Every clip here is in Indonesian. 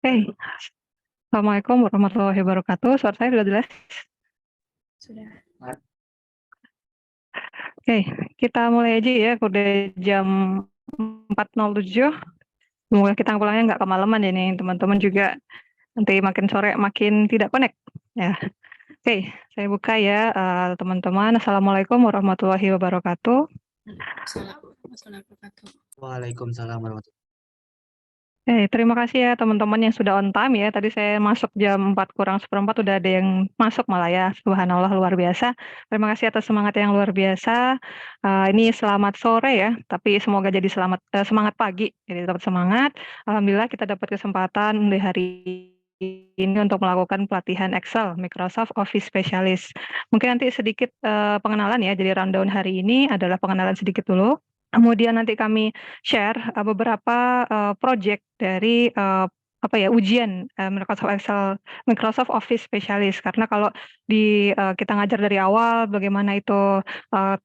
Oke, Assalamualaikum warahmatullahi wabarakatuh. Suara saya sudah jelas? Sudah. Oke, kita mulai aja ya. Udah jam 4.07. Semoga kita pulangnya nggak kemalaman ya nih. Teman-teman juga nanti makin sore makin tidak connect. Ya, oke. Saya buka ya, teman-teman. Assalamualaikum warahmatullahi wabarakatuh. Waalaikumsalam warahmatullahi wabarakatuh. Waalaikumsalam warahmatullahi. Terima kasih ya teman-teman yang sudah on time ya. Tadi saya masuk jam 4 kurang seperempat, udah ada yang masuk malah ya. Subhanallah, luar biasa. Terima kasih atas semangat yang luar biasa. Ini selamat sore ya, tapi semoga jadi semangat pagi. Jadi dapat semangat. Alhamdulillah kita dapat kesempatan di hari ini untuk melakukan pelatihan Excel Microsoft Office Specialist. Mungkin nanti sedikit pengenalan ya. Jadi rundown hari ini adalah pengenalan sedikit dulu. Kemudian nanti kami share beberapa project dari ujian Microsoft Office Specialist. Karena kalau kita ngajar dari awal bagaimana itu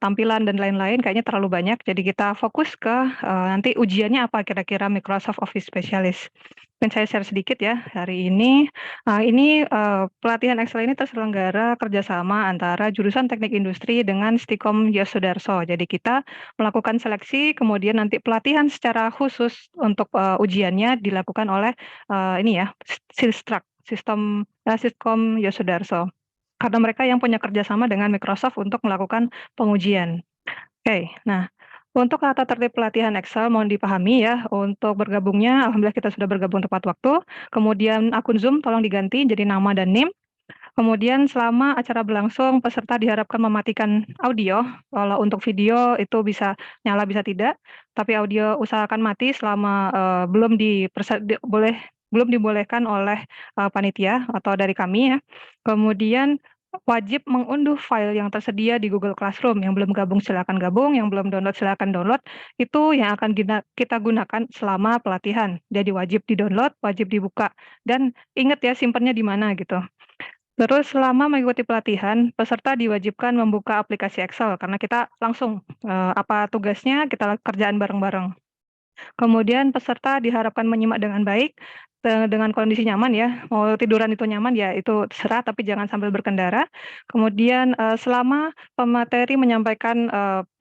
tampilan dan lain-lain kayaknya terlalu banyak. Jadi kita fokus ke nanti ujiannya apa kira-kira Microsoft Office Specialist. Mungkin saya share sedikit ya hari ini. Pelatihan Excel ini terselenggara kerjasama antara jurusan Teknik Industri dengan Stikom Yosudarso. Jadi kita melakukan seleksi, kemudian nanti pelatihan secara khusus untuk ujiannya dilakukan oleh Siskom Yosudarso. Karena mereka yang punya kerjasama dengan Microsoft untuk melakukan pengujian. Oke, nah untuk tata tertib pelatihan Excel mohon dipahami ya, untuk bergabungnya alhamdulillah kita sudah bergabung tepat waktu. Kemudian akun Zoom tolong diganti jadi nama dan NIM. Kemudian selama acara berlangsung peserta diharapkan mematikan audio. Kalau untuk video itu bisa nyala bisa tidak, tapi audio usahakan mati selama belum dibolehkan oleh panitia atau dari kami ya. Kemudian wajib mengunduh file yang tersedia di Google Classroom. Yang belum gabung silakan gabung, yang belum download silakan download. Itu yang akan kita gunakan selama pelatihan. Jadi wajib di-download, wajib dibuka, dan ingat ya simpennya di mana gitu. Terus selama mengikuti pelatihan, peserta diwajibkan membuka aplikasi Excel karena kita langsung apa tugasnya kita kerjaan bareng-bareng. Kemudian peserta diharapkan menyimak dengan baik, dengan kondisi nyaman ya, mau tiduran itu nyaman ya itu terserah tapi jangan sambil berkendara. Kemudian selama pemateri menyampaikan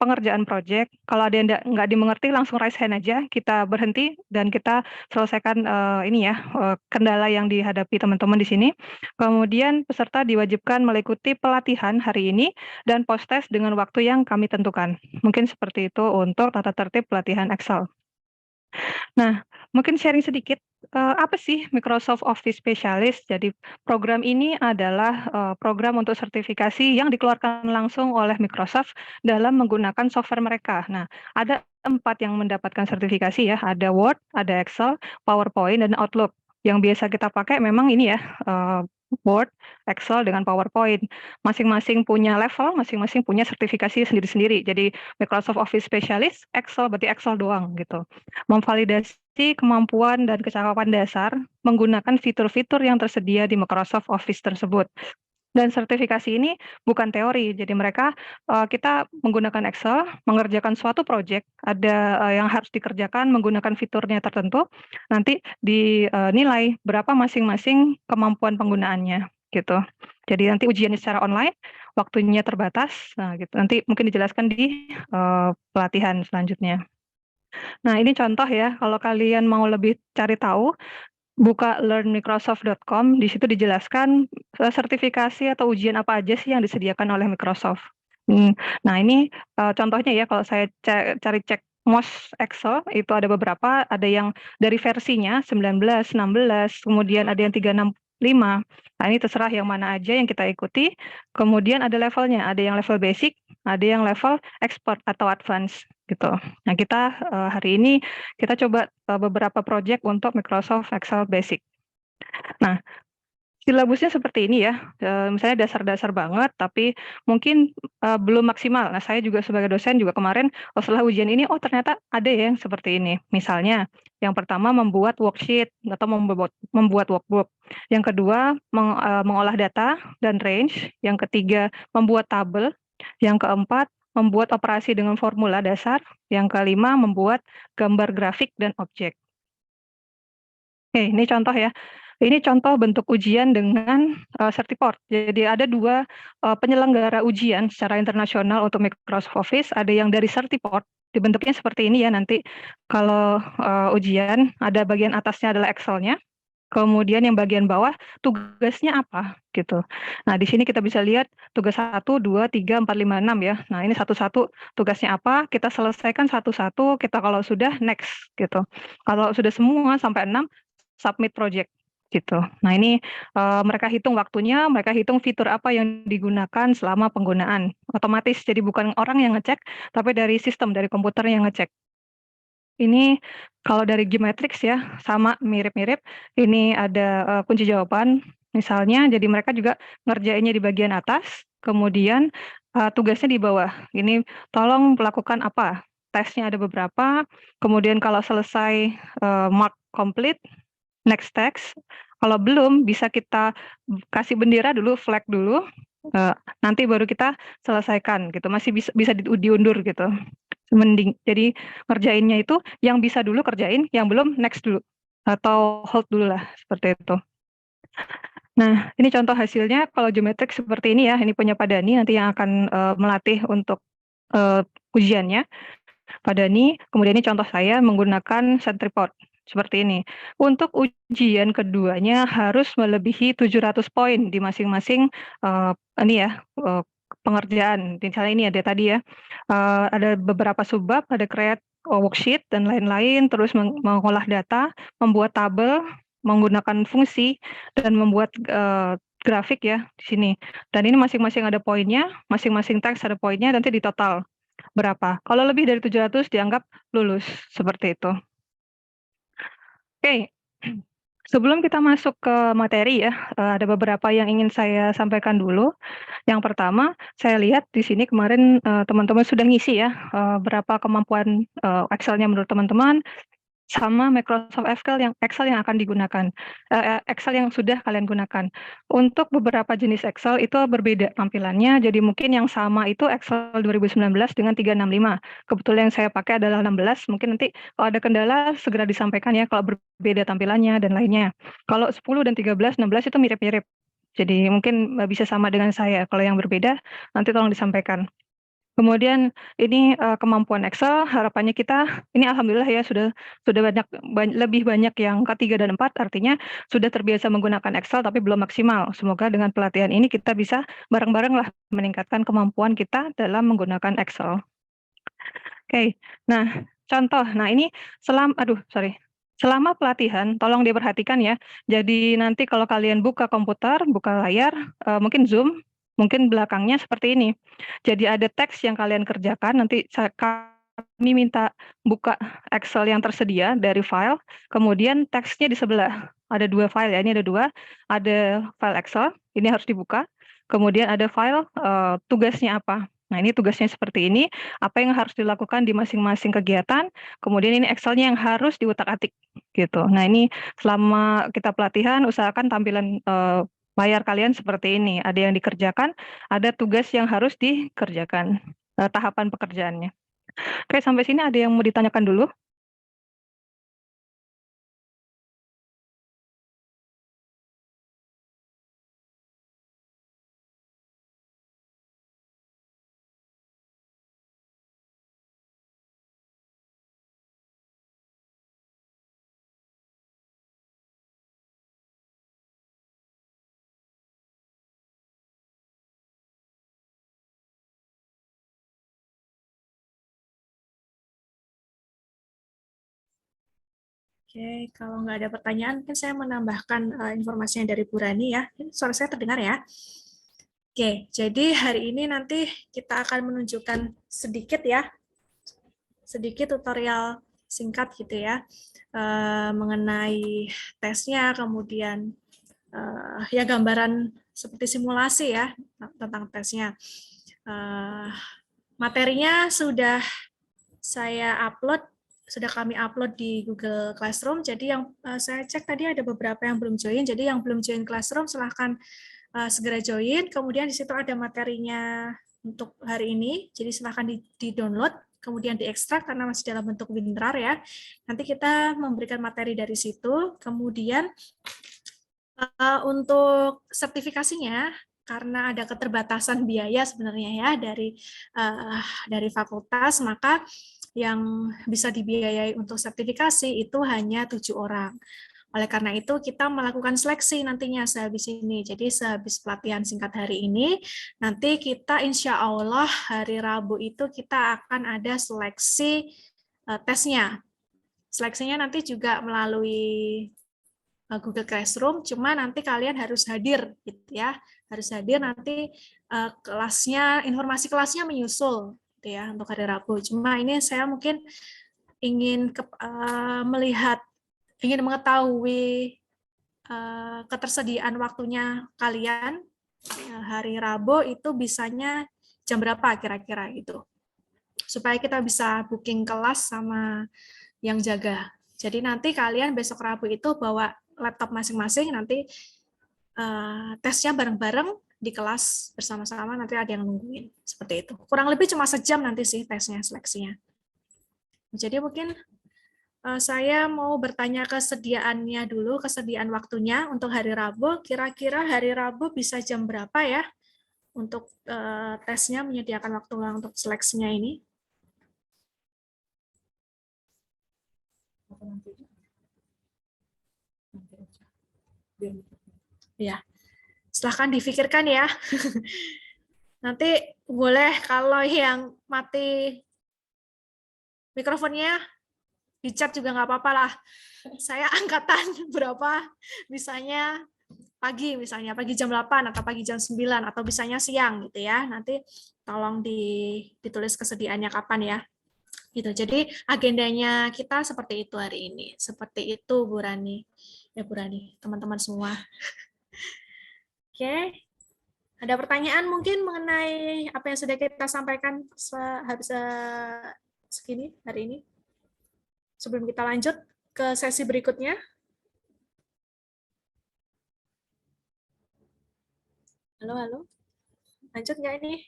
pengerjaan proyek, kalau ada yang nggak dimengerti langsung raise hand aja, kita berhenti dan kita selesaikan kendala yang dihadapi teman-teman di sini. Kemudian peserta diwajibkan mengikuti pelatihan hari ini dan post test dengan waktu yang kami tentukan. Mungkin seperti itu untuk tata tertib pelatihan Excel. Nah, mungkin sharing sedikit, apa sih Microsoft Office Specialist? Jadi program ini adalah program untuk sertifikasi yang dikeluarkan langsung oleh Microsoft dalam menggunakan software mereka. Nah, ada 4 yang mendapatkan sertifikasi ya, ada Word, ada Excel, PowerPoint, dan Outlook. Yang biasa kita pakai memang ini ya, Word, Excel, dengan PowerPoint. Masing-masing punya level, masing-masing punya sertifikasi sendiri-sendiri. Jadi Microsoft Office Specialist, Excel berarti Excel doang gitu. Memvalidasi kemampuan dan kecakapan dasar menggunakan fitur-fitur yang tersedia di Microsoft Office tersebut. Dan sertifikasi ini bukan teori, jadi kita menggunakan Excel, mengerjakan suatu project, ada yang harus dikerjakan menggunakan fiturnya tertentu, nanti dinilai berapa masing-masing kemampuan penggunaannya, gitu. Jadi nanti ujiannya secara online, waktunya terbatas, nah gitu. Nanti mungkin dijelaskan di pelatihan selanjutnya. Nah, ini contoh ya, kalau kalian mau lebih cari tahu, buka learnmicrosoft.com, di situ dijelaskan sertifikasi atau ujian apa aja sih yang disediakan oleh Microsoft. Nah, ini contohnya ya, kalau saya cari cek most Excel, itu ada beberapa, ada yang dari versinya 19, 16, kemudian ada yang 365. Nah, ini terserah yang mana aja yang kita ikuti. Kemudian ada levelnya, ada yang level basic, ada yang level expert atau advance gitu. Nah, kita hari ini kita coba beberapa project untuk Microsoft Excel Basic. Nah, silabusnya seperti ini ya, misalnya dasar-dasar banget, tapi mungkin belum maksimal. Nah, saya juga sebagai dosen juga kemarin, setelah ujian ini, oh ternyata ada ya yang seperti ini. Misalnya, yang pertama membuat worksheet atau membuat workbook. Yang kedua, mengolah data dan range. Yang ketiga, membuat tabel. Yang keempat, membuat operasi dengan formula dasar. Yang kelima, membuat gambar grafik dan objek. Oke, ini contoh ya. Ini contoh bentuk ujian dengan Certiport. Jadi ada 2 penyelenggara ujian secara internasional untuk Microsoft Office, ada yang dari Certiport, dibentuknya seperti ini ya nanti kalau ujian, ada bagian atasnya adalah Excel-nya, kemudian yang bagian bawah tugasnya apa, gitu. Nah, di sini kita bisa lihat tugas 1, 2, 3, 4, 5, 6 ya. Nah, ini satu-satu tugasnya apa, kita selesaikan satu-satu, kita kalau sudah next, gitu. Kalau sudah semua sampai 6, submit project, gitu. Nah, ini mereka hitung waktunya, mereka hitung fitur apa yang digunakan selama penggunaan. Otomatis, jadi bukan orang yang ngecek, tapi dari sistem, dari komputer yang ngecek. Ini kalau dari Gmatrix ya, sama mirip-mirip. Ini ada kunci jawaban misalnya, jadi mereka juga ngerjainnya di bagian atas, kemudian tugasnya di bawah. Ini tolong lakukan apa, tesnya ada beberapa, kemudian kalau selesai mark complete, next text, kalau belum bisa kita kasih bendera dulu, flag dulu, nanti baru kita selesaikan gitu, masih bisa diundur gitu. Mending jadi ngerjainnya itu yang bisa dulu kerjain, yang belum next dulu, atau hold dulu lah, seperti itu. Nah, ini contoh hasilnya kalau Geometrix seperti ini ya, ini punya Pak Dani nanti yang akan melatih untuk ujiannya. Pak Dani, kemudian ini contoh saya menggunakan Centriport, seperti ini. Untuk ujian keduanya harus melebihi 700 poin di masing-masing ini ya, pengerjaan. Misalnya ini ada tadi ya, ada beberapa subbab, ada create worksheet dan lain-lain, terus mengolah data, membuat tabel, menggunakan fungsi, dan membuat grafik ya di sini. Dan ini masing-masing ada poinnya, masing-masing teks ada poinnya, nanti di total berapa. Kalau lebih dari 700 dianggap lulus, seperti itu. Oke, sebelum kita masuk ke materi ya, ada beberapa yang ingin saya sampaikan dulu. Yang pertama, saya lihat di sini kemarin teman-teman sudah ngisi ya, berapa kemampuan Excel-nya menurut teman-teman, sama Microsoft Excel yang akan digunakan, Excel yang sudah kalian gunakan. Untuk beberapa jenis Excel itu berbeda tampilannya, jadi mungkin yang sama itu Excel 2019 dengan 365. Kebetulan yang saya pakai adalah 16, mungkin nanti kalau ada kendala segera disampaikan ya kalau berbeda tampilannya dan lainnya. Kalau 10 dan 13, 16 itu mirip-mirip. Jadi mungkin bisa sama dengan saya, kalau yang berbeda nanti tolong disampaikan. Kemudian ini kemampuan Excel, harapannya kita ini alhamdulillah ya sudah lebih banyak yang K3 dan 4, artinya sudah terbiasa menggunakan Excel tapi belum maksimal. Semoga dengan pelatihan ini kita bisa bareng-bareng lah meningkatkan kemampuan kita dalam menggunakan Excel. Oke, nah contoh, nah ini selama pelatihan tolong diperhatikan ya. Jadi nanti kalau kalian buka komputer, buka layar, mungkin Zoom, mungkin belakangnya seperti ini. Jadi ada teks yang kalian kerjakan, nanti kami minta buka Excel yang tersedia dari file, kemudian teksnya di sebelah. Ada 2 file ya, ini ada 2, ada file Excel, ini harus dibuka, kemudian ada file tugasnya apa. Nah, ini tugasnya seperti ini, apa yang harus dilakukan di masing-masing kegiatan, kemudian ini Excel-nya yang harus diutak-atik, gitu. Nah, ini selama kita pelatihan usahakan tampilan layar kalian seperti ini, ada yang dikerjakan, ada tugas yang harus dikerjakan, tahapan pekerjaannya. Oke, sampai sini ada yang mau ditanyakan dulu? Oke, kalau nggak ada pertanyaan, mungkin saya menambahkan informasinya dari Bu Rani ya. Suara saya terdengar ya? Oke, jadi hari ini nanti kita akan menunjukkan sedikit tutorial singkat gitu ya, mengenai tesnya, kemudian ya gambaran seperti simulasi ya tentang tesnya. Materinya sudah kami upload di Google Classroom. Jadi yang saya cek tadi ada beberapa yang belum join. Jadi yang belum join Classroom silahkan segera join. Kemudian di situ ada materinya untuk hari ini. Jadi silahkan di-download. kemudian diekstrak karena masih dalam bentuk WinRAR ya. Nanti kita memberikan materi dari situ, kemudian untuk sertifikasinya, karena ada keterbatasan biaya sebenarnya ya dari fakultas, maka yang bisa dibiayai untuk sertifikasi itu hanya 7 orang. Oleh karena itu, kita melakukan seleksi nantinya sehabis ini. Jadi sehabis pelatihan singkat hari ini, nanti kita insya Allah hari Rabu itu kita akan ada seleksi tesnya. Seleksinya nanti juga melalui Google Classroom, cuma nanti kalian harus hadir, gitu ya. Harus hadir nanti kelasnya, informasi kelasnya menyusul, gitu ya, untuk hari Rabu. Cuma ini saya mungkin ingin ingin mengetahui ketersediaan waktunya kalian hari Rabu itu bisanya jam berapa kira-kira gitu, supaya kita bisa booking kelas sama yang jaga. Jadi nanti kalian besok Rabu itu bawa laptop masing-masing, nanti tesnya bareng-bareng di kelas bersama-sama, nanti ada yang nungguin, seperti itu. Kurang lebih cuma sejam nanti sih tesnya, seleksinya. Jadi mungkin saya mau bertanya kesediaannya dulu, kesediaan waktunya untuk hari Rabu. Kira-kira hari Rabu bisa jam berapa ya untuk tesnya, menyediakan waktu untuk seleksinya ini? Ya, silahkan difikirkan ya. Nanti boleh kalau yang mati mikrofonnya di chat juga nggak apa-apa lah. Saya angkatan berapa, misalnya pagi jam 8 atau pagi jam 9 atau bisanya siang gitu ya. Nanti tolong ditulis kesediaannya kapan ya. Gitu. Jadi agendanya kita seperti itu hari ini. Seperti itu Bu Rani. Ya Bu Rani, teman-teman semua. Oke. Ada pertanyaan mungkin mengenai apa yang sudah kita sampaikan habis segini hari ini? Sebelum kita lanjut ke sesi berikutnya. Halo. Lanjut nggak ini?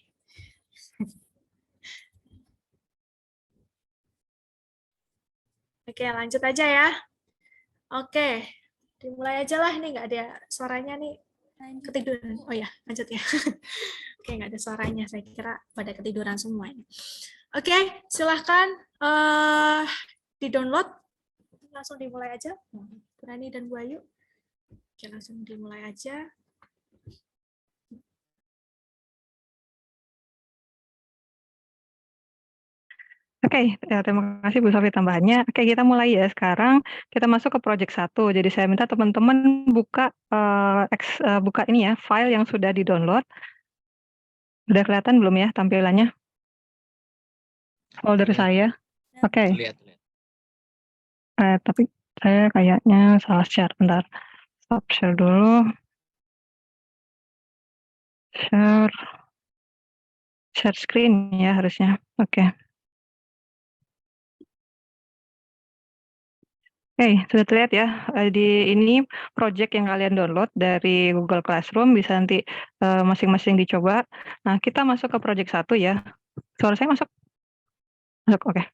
Oke, lanjut aja ya. Oke, dimulai aja lah. Ini nggak ada suaranya nih. Ketiduran. Oh ya, lanjut ya. Oke, nggak ada suaranya. Saya kira pada ketiduran semua ini. Oke, silahkan di-download. Langsung dimulai aja. Rani dan Bu Ayu. Oke, langsung dimulai aja. Oke, ya, terima kasih Bu Sofi tambahannya. Oke, kita mulai ya sekarang. Kita masuk ke project 1. Jadi saya minta teman-teman buka buka ini ya, file yang sudah di-download. Udah kelihatan belum ya tampilannya? Folder saya. Oke. Tapi saya kayaknya salah share. Bentar. Stop share dulu. Share screen ya harusnya. Oke. Oke, sudah terlihat ya, di ini project yang kalian download dari Google Classroom, bisa nanti masing-masing dicoba. Nah, kita masuk ke project 1 ya. Suara saya masuk? Masuk, oke.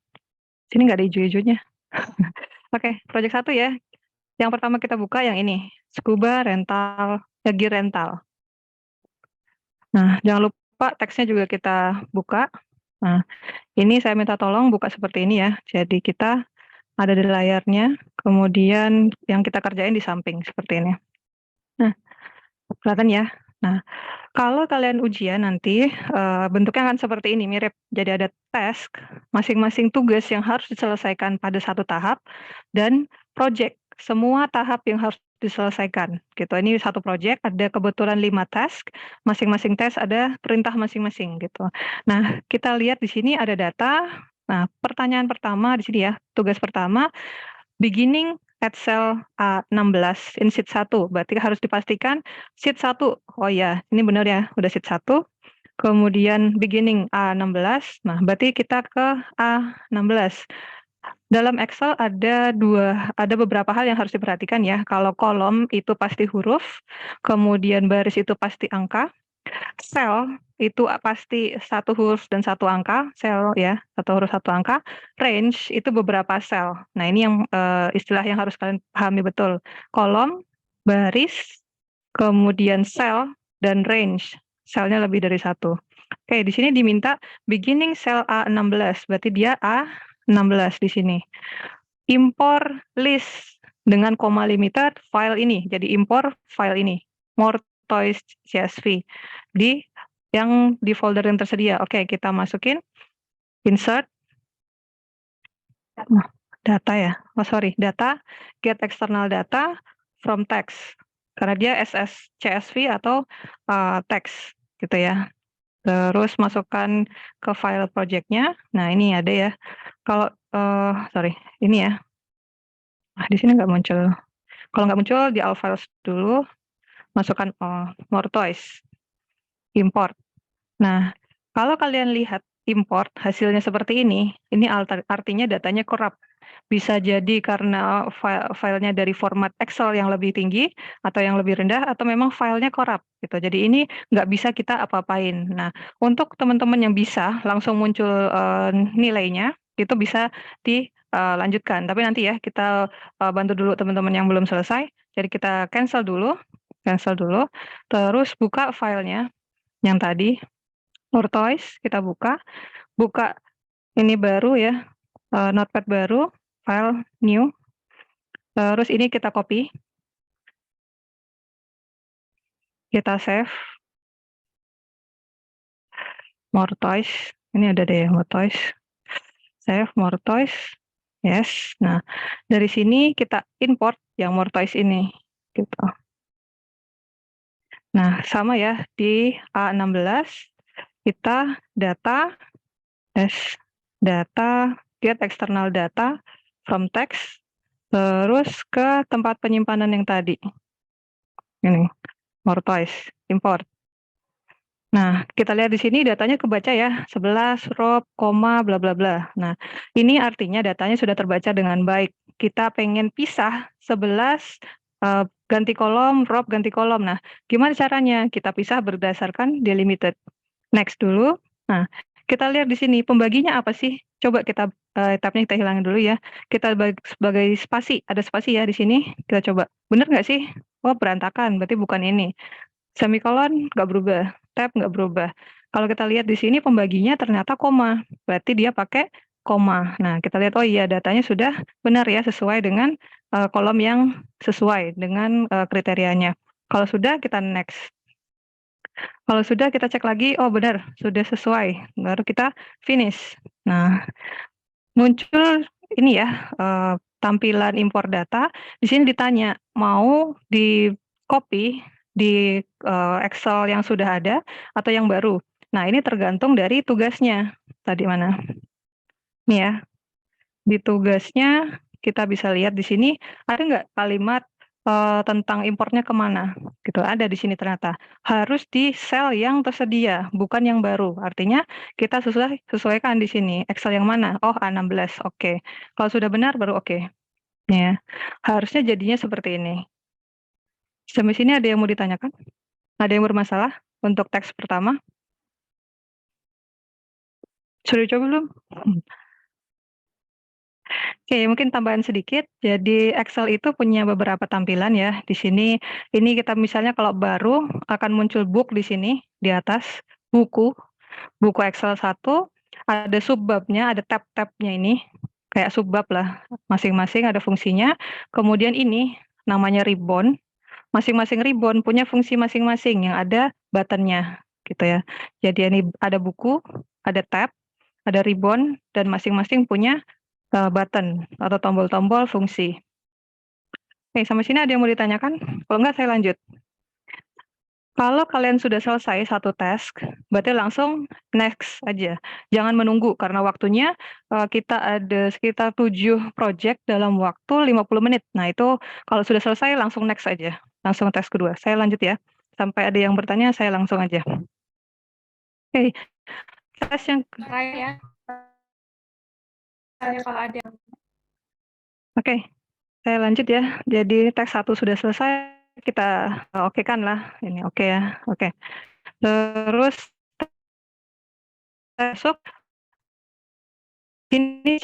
Sini nggak ada hijau-hijaunya. Oke, project 1 ya. Yang pertama kita buka yang ini, Scuba Rental, Gear Rental. Nah, jangan lupa teksnya juga kita buka. Nah, ini saya minta tolong buka seperti ini ya. Jadi kita ada di layarnya, kemudian yang kita kerjain di samping seperti ini. Nah, kelihatan ya. Nah, kalau kalian ujian nanti bentuknya akan seperti ini, mirip. Jadi ada task, masing-masing tugas yang harus diselesaikan pada satu tahap, dan project, semua tahap yang harus diselesaikan. Gitu. Ini satu project, ada kebetulan 5 task, masing-masing task ada perintah masing-masing gitu. Nah, kita lihat di sini ada data. Nah, pertanyaan pertama di sini ya, tugas pertama, beginning at cell A16 in sheet 1. Berarti harus dipastikan sheet 1. Oh ya, ini benar ya, udah sheet 1. Kemudian beginning A16. Nah, berarti kita ke A16. Dalam Excel ada beberapa hal yang harus diperhatikan ya. Kalau kolom itu pasti huruf, kemudian baris itu pasti angka, Sel itu pasti satu huruf dan satu angka, sel ya, satu huruf satu angka. Range itu beberapa sel. Nah ini yang istilah yang harus kalian pahami betul. Kolom, baris, kemudian sel, dan range. Selnya lebih dari satu. Oke, di sini diminta beginning cell A16, berarti dia A16 di sini. Import list dengan koma limiter file ini, jadi import file ini, Mortoise CSV yang di folder yang tersedia. Oke, kita masukin insert data ya. Oh sorry, data get external data from text. Karena dia CSV atau text gitu ya. Terus masukkan ke file project-nya. Nah, ini ada ya. Kalau sorry, ini ya. Di sini nggak muncul. Kalau nggak muncul di all files dulu, masukkan Mortoise import. Nah, kalau kalian lihat import hasilnya seperti ini artinya datanya corrupt. Bisa jadi karena filenya dari format Excel yang lebih tinggi atau yang lebih rendah, atau memang filenya corrupt gitu. Jadi ini nggak bisa kita apa-apain. Nah, untuk teman-teman yang bisa langsung muncul nilainya, itu bisa dilanjutkan. Tapi nanti ya kita bantu dulu teman-teman yang belum selesai. Jadi kita cancel dulu, terus buka filenya yang tadi. Mortoise kita buka ini baru ya, notepad baru, file new, terus ini kita copy, kita save, Mortoise, ini ada deh Mortoise, save Mortoise, yes. Nah dari sini kita import yang Mortoise ini, gitu. Nah sama ya di A16 kita data get external data from text, terus ke tempat penyimpanan yang tadi. Ini, Mortoise, import. Nah, kita lihat di sini datanya kebaca ya, 11, row, koma, bla bla bla. Nah, ini artinya datanya sudah terbaca dengan baik. Kita pengen pisah 11, ganti kolom, row, ganti kolom. Nah, gimana caranya? Kita pisah berdasarkan delimited. Next dulu. Nah, kita lihat di sini pembaginya apa sih? Coba kita tabnya kita hilangin dulu ya. Kita sebagai spasi, ada spasi ya di sini. Kita coba. Bener nggak sih? Oh, berantakan, berarti bukan ini. Semikolon nggak berubah, tab nggak berubah. Kalau kita lihat di sini pembaginya ternyata koma, berarti dia pakai koma. Nah, kita lihat, oh iya datanya sudah benar ya, sesuai dengan kolom yang sesuai dengan kriterianya. Kalau sudah, kita next. Kalau sudah, kita cek lagi, oh benar, sudah sesuai. Baru kita finish. Nah, muncul ini ya, tampilan import data. Di sini ditanya, mau di copy di Excel yang sudah ada atau yang baru. Nah, ini tergantung dari tugasnya. Tadi mana? Nih ya, di tugasnya kita bisa lihat di sini ada nggak kalimat tentang importnya kemana? Gitu, ada di sini ternyata. Harus di sel yang tersedia, bukan yang baru. Artinya kita sesuaikan di sini. Excel yang mana? Oh, A16, oke. Kalau sudah benar baru oke. Ya, harusnya jadinya seperti ini. Sampai sini ada yang mau ditanyakan? Ada yang bermasalah untuk teks pertama? Sudah coba belum? Oke, mungkin tambahan sedikit. Jadi Excel itu punya beberapa tampilan ya. Di sini, ini kita misalnya kalau baru akan muncul book di sini di atas, buku Excel 1, ada subbabnya, ada tab-tabnya ini, kayak subbab lah, masing-masing ada fungsinya. Kemudian ini namanya ribbon, masing-masing ribbon punya fungsi masing-masing yang ada buttonnya, gitu ya. Jadi ini ada buku, ada tab, ada ribbon, dan masing-masing punya button atau tombol-tombol fungsi. Oke, sampai sini ada yang mau ditanyakan? Kalau enggak, saya lanjut. Kalau kalian sudah selesai satu task, berarti langsung next aja. Jangan menunggu, karena waktunya kita ada sekitar 7 project dalam waktu 50 menit. Nah, itu kalau sudah selesai langsung next aja. Langsung task kedua. Saya lanjut ya. Sampai ada yang bertanya, saya langsung aja. Oke, task yang... Raya, kalau ada yang Oke, saya lanjut ya. Jadi teks 1 sudah selesai, kita okekan lah. Ini oke ya. Oke. Terus masuk ini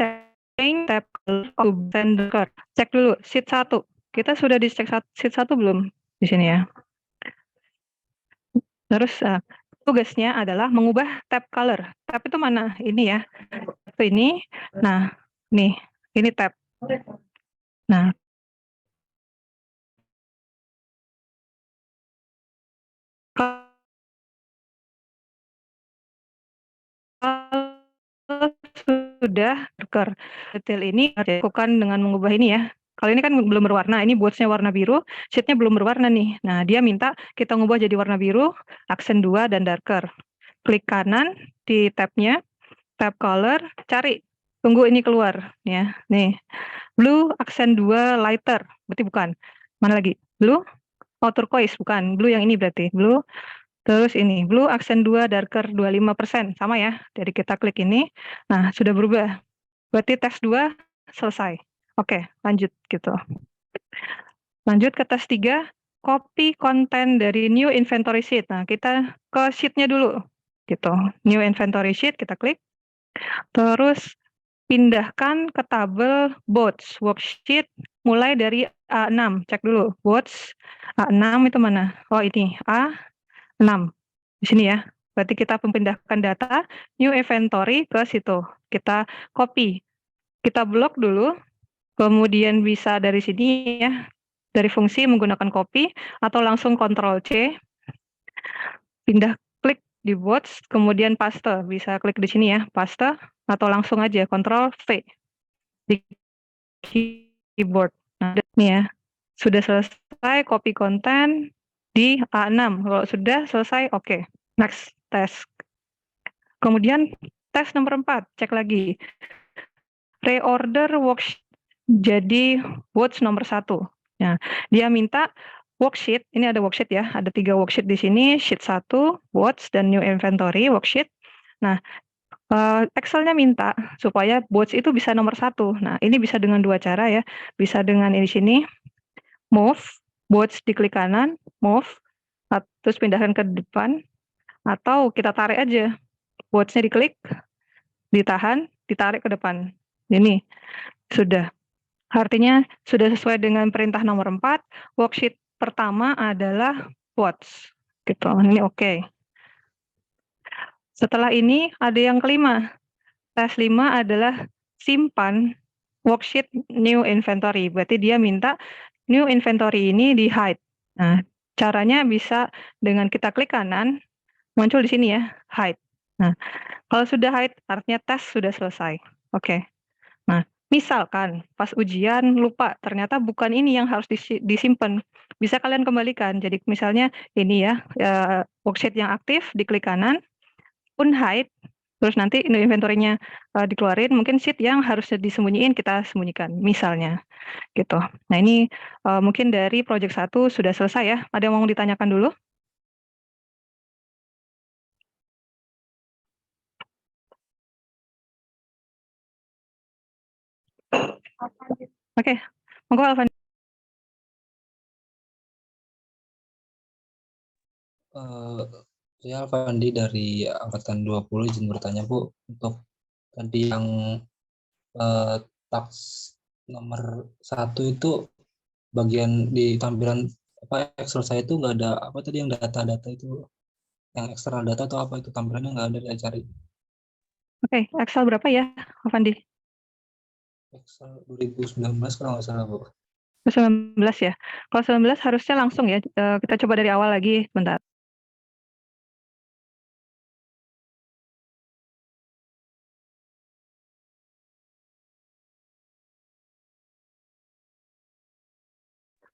tab Docker. Cek dulu sheet 1. Kita sudah dicek sheet 1 belum di sini ya? Terus tugasnya adalah mengubah tab color. Tab itu mana? Ini ya. Itu ini. Nah, nih, ini tab. Nah, kalau sudah Docker. Detail ini dilakukan dengan mengubah ini ya. Kalau ini kan belum berwarna, ini boards-nya warna biru, sheet-nya belum berwarna nih. Nah, dia minta kita ngubah jadi warna biru, aksen 2 dan darker. Klik kanan di tab-nya, tab color, cari. Tunggu ini keluar ya. Nih. Blue aksen 2 lighter, berarti bukan. Mana lagi? Blue turquoise, bukan. Blue yang ini berarti. Blue. Terus ini, blue aksen 2 darker 25%, sama ya. Jadi kita klik ini. Nah, sudah berubah. Berarti tes 2 selesai. Oke, lanjut gitu. Lanjut ke tes 3, copy konten dari new inventory sheet. Nah, kita ke sheet-nya dulu. Gitu. New inventory sheet, kita klik. Terus pindahkan ke tabel boards, worksheet, mulai dari A6. Cek dulu, boards, A6 itu mana? Oh ini, A6. Di sini ya. Berarti kita memindahkan data new inventory ke situ. Kita copy. Kita blok dulu, kemudian bisa dari sini ya, dari fungsi menggunakan copy, atau langsung Ctrl+C, pindah klik di boards, kemudian paste. Bisa klik di sini ya, paste, atau langsung aja Ctrl+V di keyboard. Nah, ini ya, sudah selesai copy konten di A6. Kalau sudah selesai, oke. Next, test. Kemudian tes nomor 4, cek lagi. Reorder worksheet jadi boards nomor 1. Nah, dia minta worksheet, ini ada worksheet ya, ada 3 worksheet di sini, sheet 1, boards, dan new inventory worksheet. Nah, Excel-nya minta supaya boards itu bisa nomor 1. Nah, ini bisa dengan 2 cara ya. Bisa dengan di sini, move, boards diklik kanan, move, terus pindahkan ke depan, atau kita tarik aja. Boards-nya diklik, ditahan, ditarik ke depan. Ini sudah. Artinya sudah sesuai dengan perintah nomor 4, worksheet pertama adalah boards. Gitu. Ini oke. Setelah ini ada yang kelima. Tes 5 adalah simpan worksheet new inventory. Berarti dia minta new inventory ini di hide. Nah, caranya bisa dengan kita klik kanan, muncul di sini ya, hide. Nah, kalau sudah hide, artinya tes sudah selesai. Oke. Nah, misalkan pas ujian lupa, ternyata bukan ini yang harus disimpan. Bisa kalian kembalikan. Jadi misalnya ini ya, worksheet yang aktif, diklik kanan, unhide, terus nanti inventory-nya dikeluarin, mungkin sheet yang harus disembunyiin kita sembunyikan, misalnya gitu. Nah ini mungkin dari project 1 sudah selesai ya. Ada yang mau ditanyakan dulu? Oke, monggo Alvan. Saya Alfandi dari angkatan 20 izin bertanya Bu, untuk tadi yang tax nomor 1 itu bagian di tampilan Excel saya itu nggak ada apa tadi yang data-data itu, yang eksternal data atau apa itu tampilannya nggak ada, saya cari. Oke, Excel berapa ya, Alfandi? Excel 2019 kalau nggak salah Bu. 19 ya. Kalau 19 harusnya langsung ya. Kita coba dari awal lagi, bentar.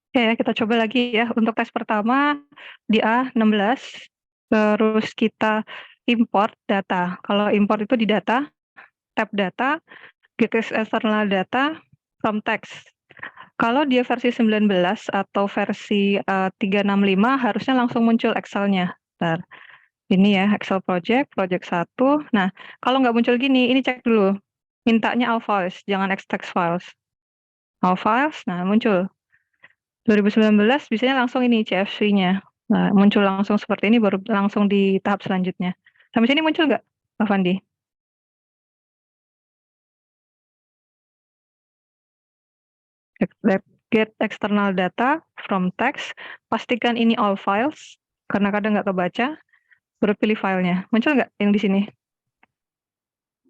Oke, kita coba lagi ya. Untuk tes pertama di A16, terus kita import data. Kalau import itu di data, tab data, get external data, from text. Kalau dia versi 19 atau versi 365 harusnya langsung muncul Excel-nya. Bentar. Ini ya, Excel project 1. Nah, kalau nggak muncul gini, ini cek dulu. Mintanya all files, jangan text files. All files, nah muncul. 2019 biasanya langsung ini CFC-nya. Nah, muncul langsung seperti ini baru langsung di tahap selanjutnya. Sampai sini muncul nggak, Pak Fandi? Get external data from text, pastikan ini all files, karena kadang nggak kebaca, baru pilih filenya. Muncul nggak yang di sini?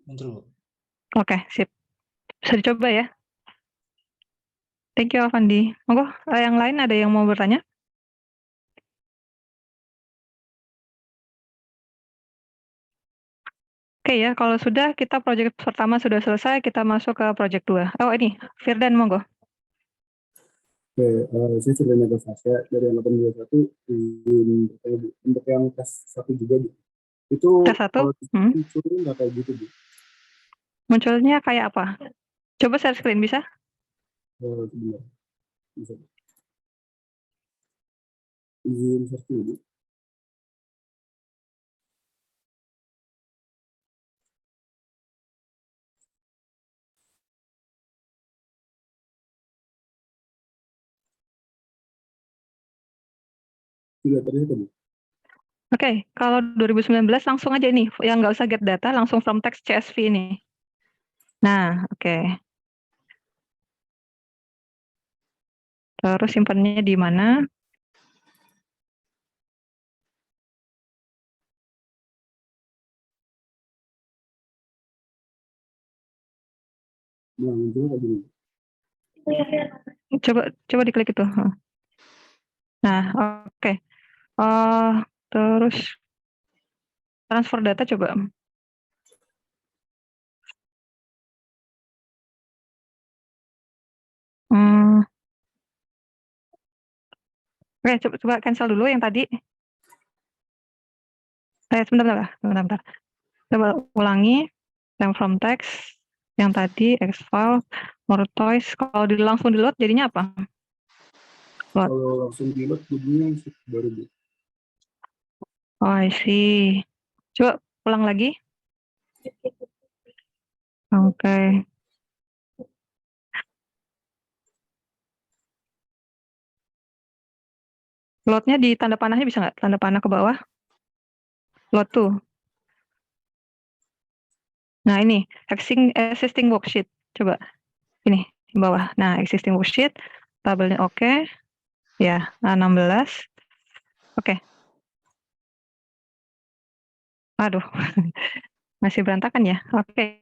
Muncul, Bu. Oke, sip. Bisa dicoba ya. Thank you, Pak Fandi. Monggo, yang lain ada yang mau bertanya? Oke ya, kalau sudah kita project pertama sudah selesai, kita masuk ke project 2. Oh ini, Firdan monggo. Oke, saya sudah negosiasi dari angkatan 21 izin bertanya, Bu. Untuk yang tes 1 juga, Bu. Itu Tes 1, kalau munculnya nggak kayak gitu, Bu. munculnya kayak apa? Coba share screen, bisa? Sebentar. Bisa. Izin share screen, Bu. Sudah terlihat, Bu. Oke, kalau 2019 langsung aja ini, yang nggak usah get data, langsung from text CSV ini. Nah, oke. Terus simpannya di mana? Nah, munculnya kayak gini. Coba diklik itu. Nah, oke. Terus transfer data coba. Hmm, Oke, coba cancel dulu yang tadi. Sebentar. Coba ulangi. Yang from text, yang tadi X-file, more toys. Kalau langsung di load jadinya apa? Load. Kalau langsung di load jadinya baru, Bu. Oh, I see. Coba ulang lagi. Oke. Load-nya di tanda panahnya bisa nggak? Tanda panah ke bawah. Load tuh. Nah, ini existing worksheet. Coba ini di bawah. Nah, existing worksheet, tabelnya oke. Ya, 16. Oke. Aduh, masih berantakan ya. Oke.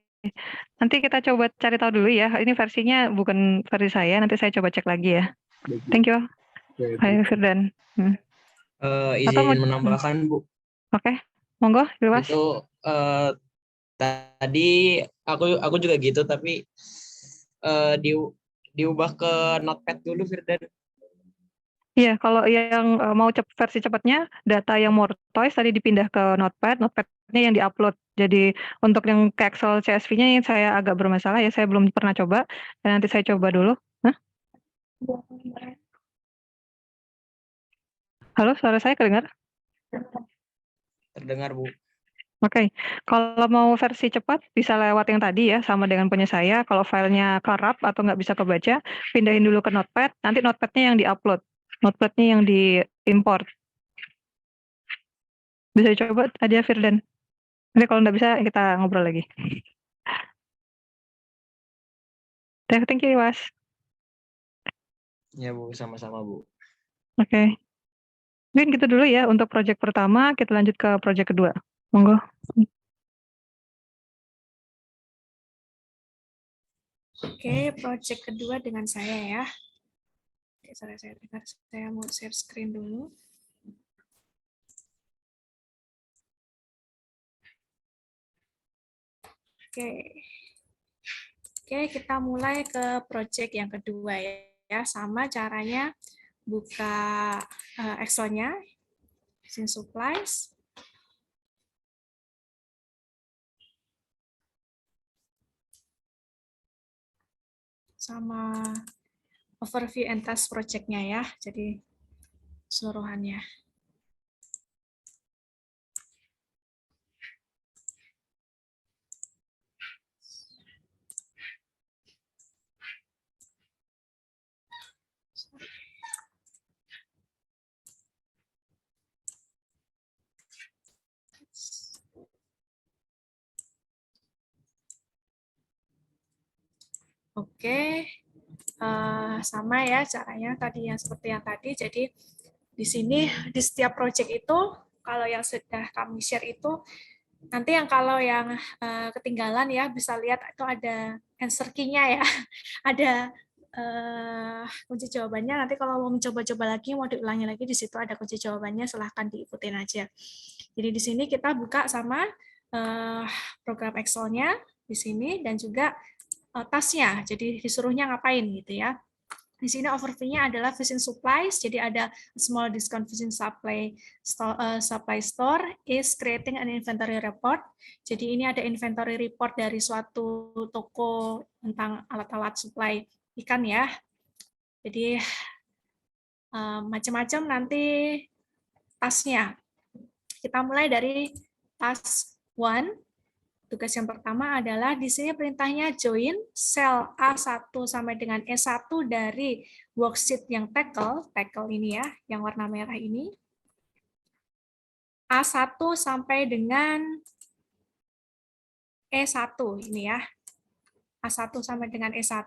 Nanti kita coba cari tahu dulu ya. Ini versinya bukan versi saya. Nanti saya coba cek lagi ya. Baik, Bu. Thank you. Oke, Hai Firdan. Atau Izin menambahkan, Bu. Oke, monggo, Luas. Itu tadi aku juga gitu, tapi diubah ke Notepad dulu, Firdan. Iya, kalau yang mau versi cepatnya, data yang more toys tadi dipindah ke Notepad, Notepad-nya yang diupload. Jadi untuk yang ke Excel CSV-nya saya agak bermasalah ya, saya belum pernah coba. Dan nanti saya coba dulu. Hah? Halo, suara saya kedengar? Terdengar, Bu. Oke, kalau mau versi cepat bisa lewat yang tadi ya, sama dengan punya saya. Kalau filenya corrupt atau nggak bisa kebaca, pindahin dulu ke Notepad. Nanti Notepad-nya yang diupload, Notepad-nya yang diimport. Bisa dicoba aja Firdan. Nanti kalau nggak bisa kita ngobrol lagi. Thank you, Was. Ya, Bu, sama-sama, Bu. Oke. Mungkin gitu dulu ya untuk proyek pertama, kita lanjut ke proyek kedua. Monggo. Oke, project kedua dengan saya ya. Oke, saya mau share screen dulu. Oke. Oke, kita mulai ke project yang kedua ya. Sama caranya buka Excel-nya, using supplies. Sama overview and task project-nya ya. Jadi seluruhannya. Oke, sama ya caranya tadi yang seperti yang tadi. Jadi di sini di setiap project itu kalau yang sudah kami share itu nanti yang kalau yang ketinggalan ya bisa lihat itu ada answer key-nya ya, ada kunci jawabannya. Nanti kalau mau mencoba-coba lagi, mau diulangi lagi di situ ada kunci jawabannya, silahkan diikutin aja. Jadi di sini kita buka sama program Excel-nya di sini dan juga tasnya. Jadi disuruhnya ngapain gitu ya. Di sini overview-nya adalah fishing supplies. Jadi ada small discount fishing supply store is creating an inventory report. Jadi ini ada inventory report dari suatu toko tentang alat-alat supply ikan ya. Jadi macam-macam nanti tasnya. Kita mulai dari task 1. Tugas yang pertama adalah di sini perintahnya join sel A1 sampai dengan E1 dari worksheet yang tackle ini ya, yang warna merah ini. A1 sampai dengan E1 ini ya. A1 sampai dengan E1.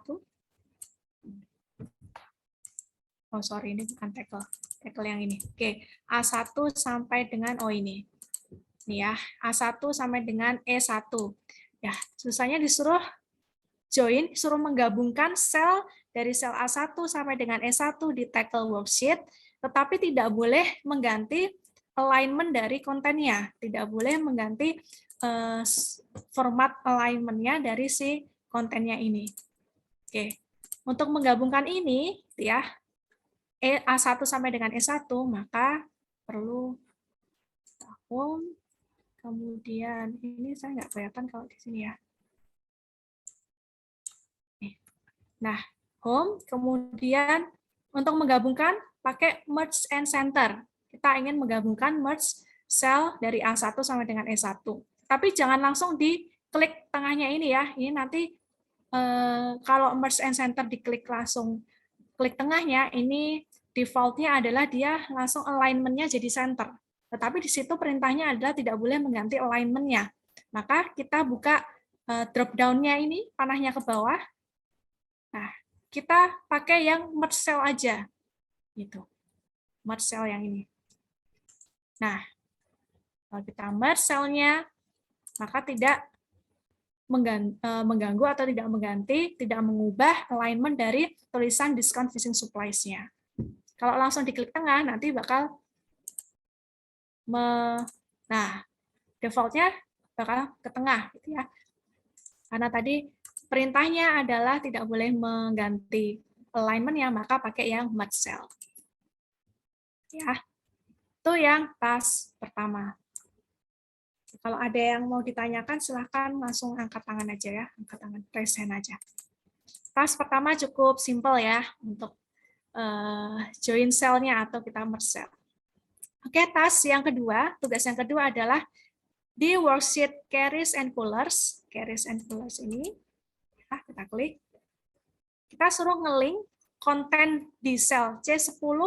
Oh, sorry, ini bukan tackle. Tackle yang ini. Oke, A1 sampai dengan ini. Nih ya, A1 sampai dengan E1. Ya, susahnya disuruh join, disuruh menggabungkan sel dari sel A1 sampai dengan E1 di tackle worksheet, tetapi tidak boleh mengganti alignment dari kontennya, tidak boleh mengganti format alignment-nya dari si kontennya ini. Oke, untuk menggabungkan ini, ya, A1 sampai dengan E1, maka perlu home. Kemudian ini saya nggak kelihatan kalau di sini ya. Nah, home, kemudian untuk menggabungkan pakai merge and center. Kita ingin menggabungkan merge cell dari A1 sampai dengan E1. Tapi jangan langsung diklik tengahnya ini ya. Ini nanti kalau merge and center diklik langsung klik tengahnya, ini default-nya adalah dia langsung alignment-nya jadi center. Tetapi di situ perintahnya adalah tidak boleh mengganti alignment-nya. Maka kita buka drop down-nya ini, panahnya ke bawah. Nah, kita pakai yang merge cell aja. Gitu. Merge cell yang ini. Nah, kalau kita merge cell-nya, maka tidak mengganggu atau tidak mengganti, tidak mengubah alignment dari tulisan discount fishing supplies-nya. Kalau langsung diklik tengah, nanti bakal nah, default-nya bakal ke tengah gitu ya. Karena tadi perintahnya adalah tidak boleh mengganti alignment-nya, maka pakai yang merge cell. Ya. Itu yang task pertama. Kalau ada yang mau ditanyakan, silahkan langsung angkat tangan aja ya, angkat tangan, raise hand aja. Task pertama cukup simple ya untuk join cell-nya atau kita merge cell. Oke, task yang kedua, tugas yang kedua adalah di worksheet carries and pullers ini, ya, kita klik. Kita suruh nge-link konten di sel C10,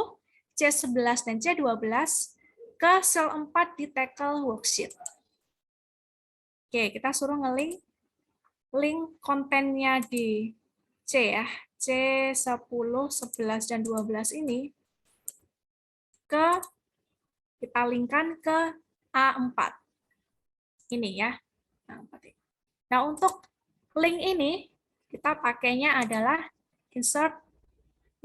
C11, dan C12 ke sel 4 di tackle worksheet. Oke, kita suruh nge-link kontennya di C ya, C10, 11, dan 12 ini kita linkkan ke A4. Ini ya. Nah, untuk link ini kita pakainya adalah insert.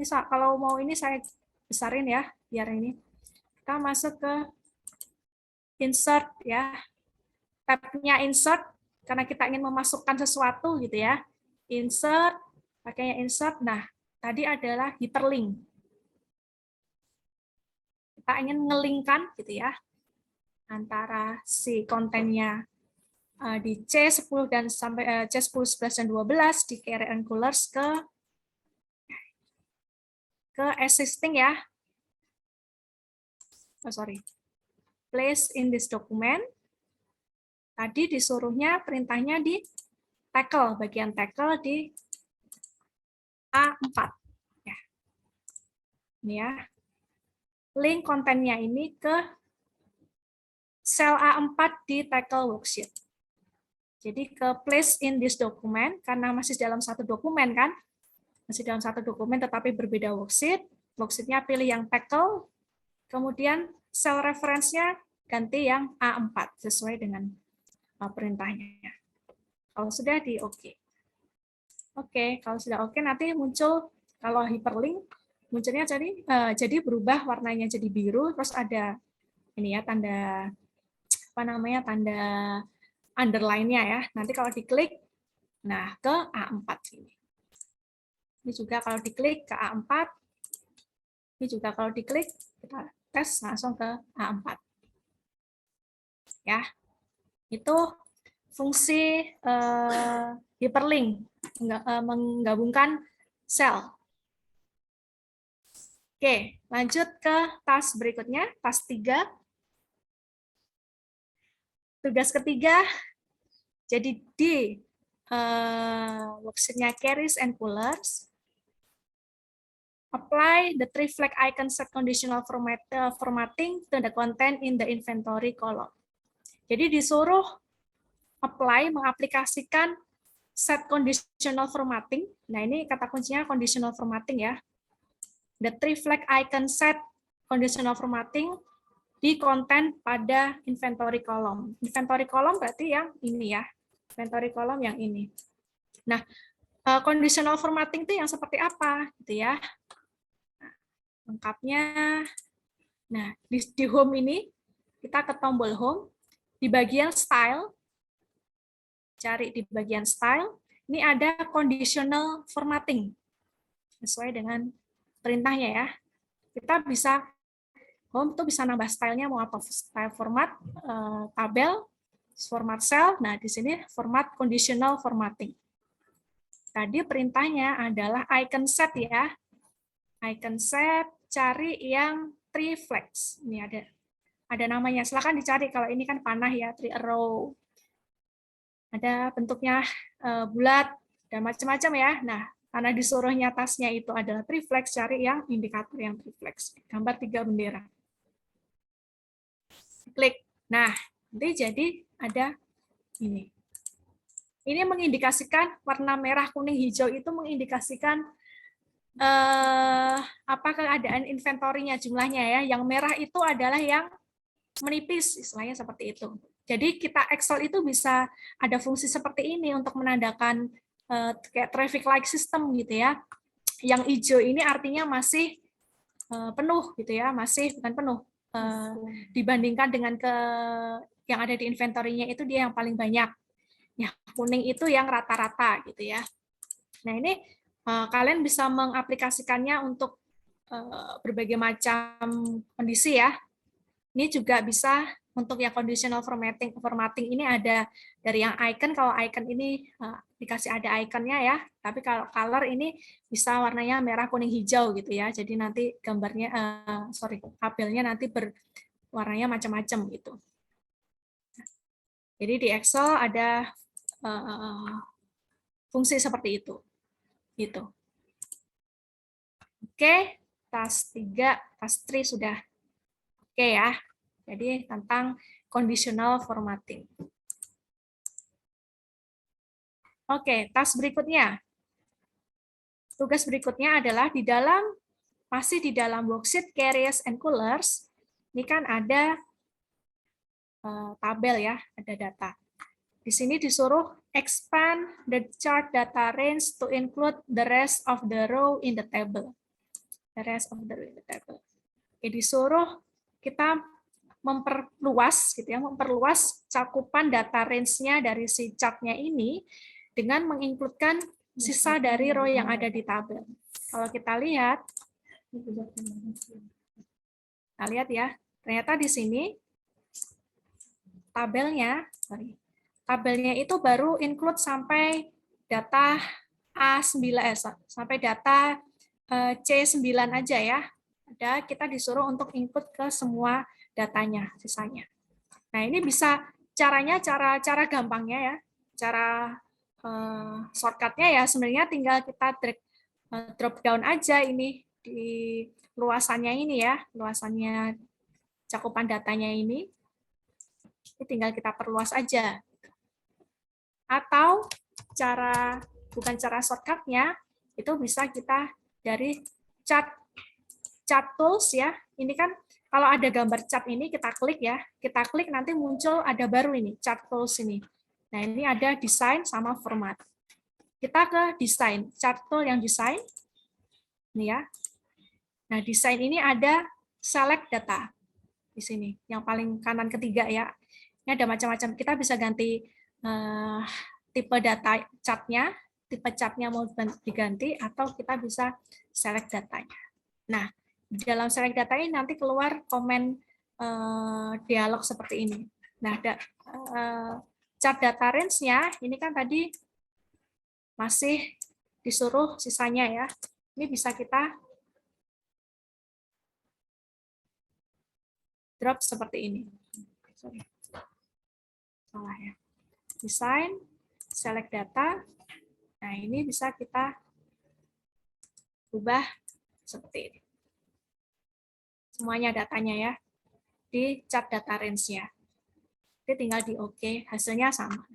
Kalau mau ini saya besarin ya, biar ini. Kita masuk ke insert ya. Tab-nya insert karena kita ingin memasukkan sesuatu gitu ya. Insert, pakainya insert. Nah, tadi adalah hyperlink. Kita ingin ngelingkan gitu ya antara si kontennya di C10 dan sampai C10, 11, dan 12 di carry and pullers ke existing ya. Oh, sorry. Place in this document. Tadi disuruhnya perintahnya di tackle, bagian tackle di A4. Ya. Ini ya. Link kontennya ini ke sel A4 di tackle worksheet. Jadi ke place in this document, karena masih dalam satu dokumen kan, masih dalam satu dokumen tetapi berbeda worksheet. Worksheet-nya pilih yang tackle, kemudian cell reference-nya ganti yang A4 sesuai dengan perintahnya. Kalau sudah di oke. Oke, kalau sudah oke nanti muncul kalau hyperlink munculnya jadi berubah warnanya jadi biru, terus ada ini ya tanda apa namanya tanda underline-nya ya. Nanti kalau diklik, nah ke A4 ini. Ini juga kalau diklik ke A4, ini juga kalau diklik kita tes langsung ke A4. Ya, itu fungsi hyperlink menggabungkan sel. Oke, lanjut ke task berikutnya, task 3. Tugas ketiga, jadi di worksheet-nya carries and pullers, apply the three flag icon set conditional formatting to the content in the inventory column. Jadi disuruh apply, mengaplikasikan set conditional formatting. Nah, ini kata kuncinya conditional formatting ya. The three flag icon set conditional formatting di konten pada inventory column. Inventory column berarti yang ini ya. Inventory column yang ini. Nah, conditional formatting itu yang seperti apa gitu ya. Nah, lengkapnya. Nah, di home ini kita ke tombol home, di bagian style, cari di bagian style, ini ada conditional formatting. Sesuai dengan perintahnya ya. Kita bisa home itu bisa nambah stylenya mau apa, style format, tabel, format cell. Nah, di sini format conditional formatting. Tadi perintahnya adalah icon set ya. Icon set, cari yang three flags. Ini ada namanya. Silakan dicari kalau ini kan panah ya, three arrow. Ada bentuknya bulat dan macam-macam ya. Nah, karena disuruhnya tasnya itu adalah three flags, cari yang indikator yang three flags. Gambar 3 bendera. Klik. Nah, nanti jadi ada ini. Ini mengindikasikan warna merah, kuning, hijau itu mengindikasikan apa keadaan inventorinya, jumlahnya ya. Yang merah itu adalah yang menipis, istilahnya seperti itu. Jadi kita Excel itu bisa ada fungsi seperti ini untuk menandakan kayak traffic light system gitu ya. Yang hijau ini artinya masih penuh gitu ya, masih bukan penuh. Dibandingkan dengan yang ada di inventory-nya itu dia yang paling banyak. Ya, kuning itu yang rata-rata gitu ya. Nah, ini kalian bisa mengaplikasikannya untuk berbagai macam kondisi ya. Ini juga bisa untuk yang conditional formatting ini ada dari yang icon. Kalau icon ini dikasih ada iconnya ya, tapi kalau color ini bisa warnanya merah, kuning, hijau gitu ya. Jadi nanti gambarnya, tabelnya nanti warnanya macam-macam gitu. Jadi di Excel ada fungsi seperti itu. Gitu. Oke, task 3, task 3 sudah oke ya. Jadi tentang conditional formatting. Oke, task berikutnya. Tugas berikutnya adalah masih di dalam worksheet carries and colors. Ini kan ada tabel ya, ada data. Di sini disuruh expand the chart data range to include the rest of the row in the table. The rest of the row in the table. Oke, disuruh kita memperluas gitu ya, memperluas cakupan data range-nya dari si chart-nya ini dengan menginkludkan sisa dari row yang ada di tabel. Kalau kita lihat ya, ternyata di sini tabelnya itu baru include sampai data A9 sampai data C9 aja ya. Kita disuruh untuk input ke semua datanya sisanya. Nah, ini bisa caranya cara gampangnya ya. Cara shortcut-nya ya sebenarnya tinggal kita drop down aja ini di luasannya ini ya, luasannya cakupan datanya ini tinggal kita perluas aja. Atau bukan cara shortcutnya, itu bisa kita dari chart tools ya. Ini kan kalau ada gambar chart ini kita klik ya, kita klik nanti muncul ada baru ini chart tools ini. Nah ini ada desain sama format. Kita ke desain, chart tool yang desain, ini ya. Nah desain ini ada select data di sini, yang paling kanan ketiga ya. Ini ada macam-macam. Kita bisa ganti tipe data chartnya, tipe chartnya mau diganti, atau kita bisa select datanya. Nah, di dalam select data ini nanti keluar komen dialog seperti ini. Nah, chart data range-nya ini kan tadi masih disuruh sisanya ya. Ini bisa kita drop seperti ini. Sorry. Salah ya. Desain, select data. Nah, ini bisa kita ubah seperti ini. Semuanya datanya ya, di chart data range-nya. Jadi tinggal di OK, hasilnya sama.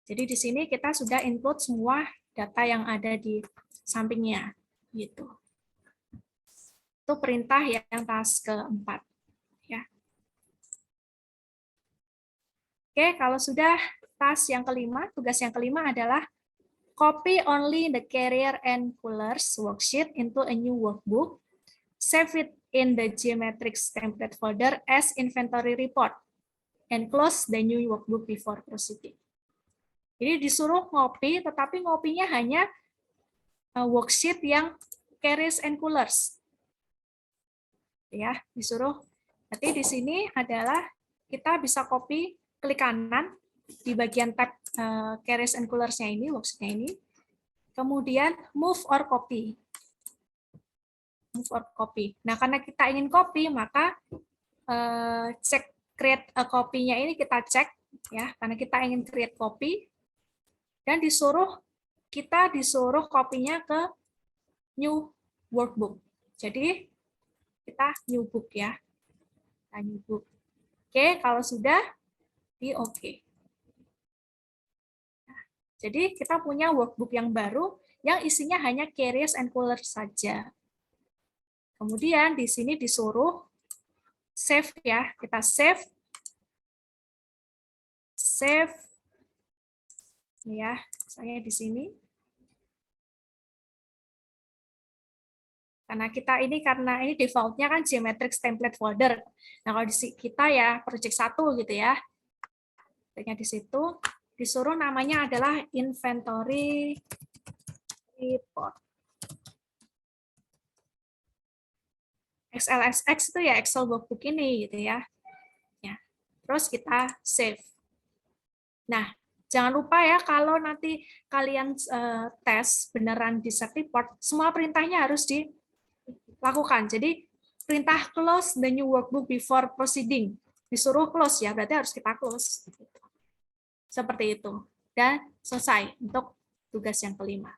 Jadi di sini kita sudah include semua data yang ada di sampingnya. Gitu. Itu perintah yang task keempat. Ya. Oke, kalau sudah task yang kelima, tugas yang kelima adalah copy only the carrier and coolers worksheet into a new workbook, save it in the geometrics template folder as inventory report, and close the new workbook before proceeding. Jadi disuruh ngopi, tetapi ngopinya hanya worksheet yang carriers and coolers. Ya, disuruh. Berarti di sini adalah kita bisa copy, klik kanan di bagian tab carriers and coolers-nya ini, worksheet-nya ini. Kemudian move or copy. Move or copy. Nah, karena kita ingin copy, maka cek create a copy-nya ini kita cek ya, karena kita ingin create copy dan kita disuruh copy-nya ke new workbook. Jadi kita new book ya. Kita new book. Oke, kalau sudah di OK. Nah, jadi kita punya workbook yang baru yang isinya hanya carriers and coolers saja. Kemudian di sini disuruh save ya, kita save ya, saya di sini. Karena ini defaultnya kan geometrics template folder. Nah, kalau di kita ya project 1 gitu ya. Di situ disuruh namanya adalah inventory report. XLSX itu ya Excel workbook ini gitu ya. Ya. Terus kita save. Nah, jangan lupa ya kalau nanti kalian tes beneran di set report, semua perintahnya harus dilakukan. Jadi perintah close the new workbook before proceeding. Disuruh close ya, berarti harus kita close. Seperti itu. Dan selesai untuk tugas yang kelima.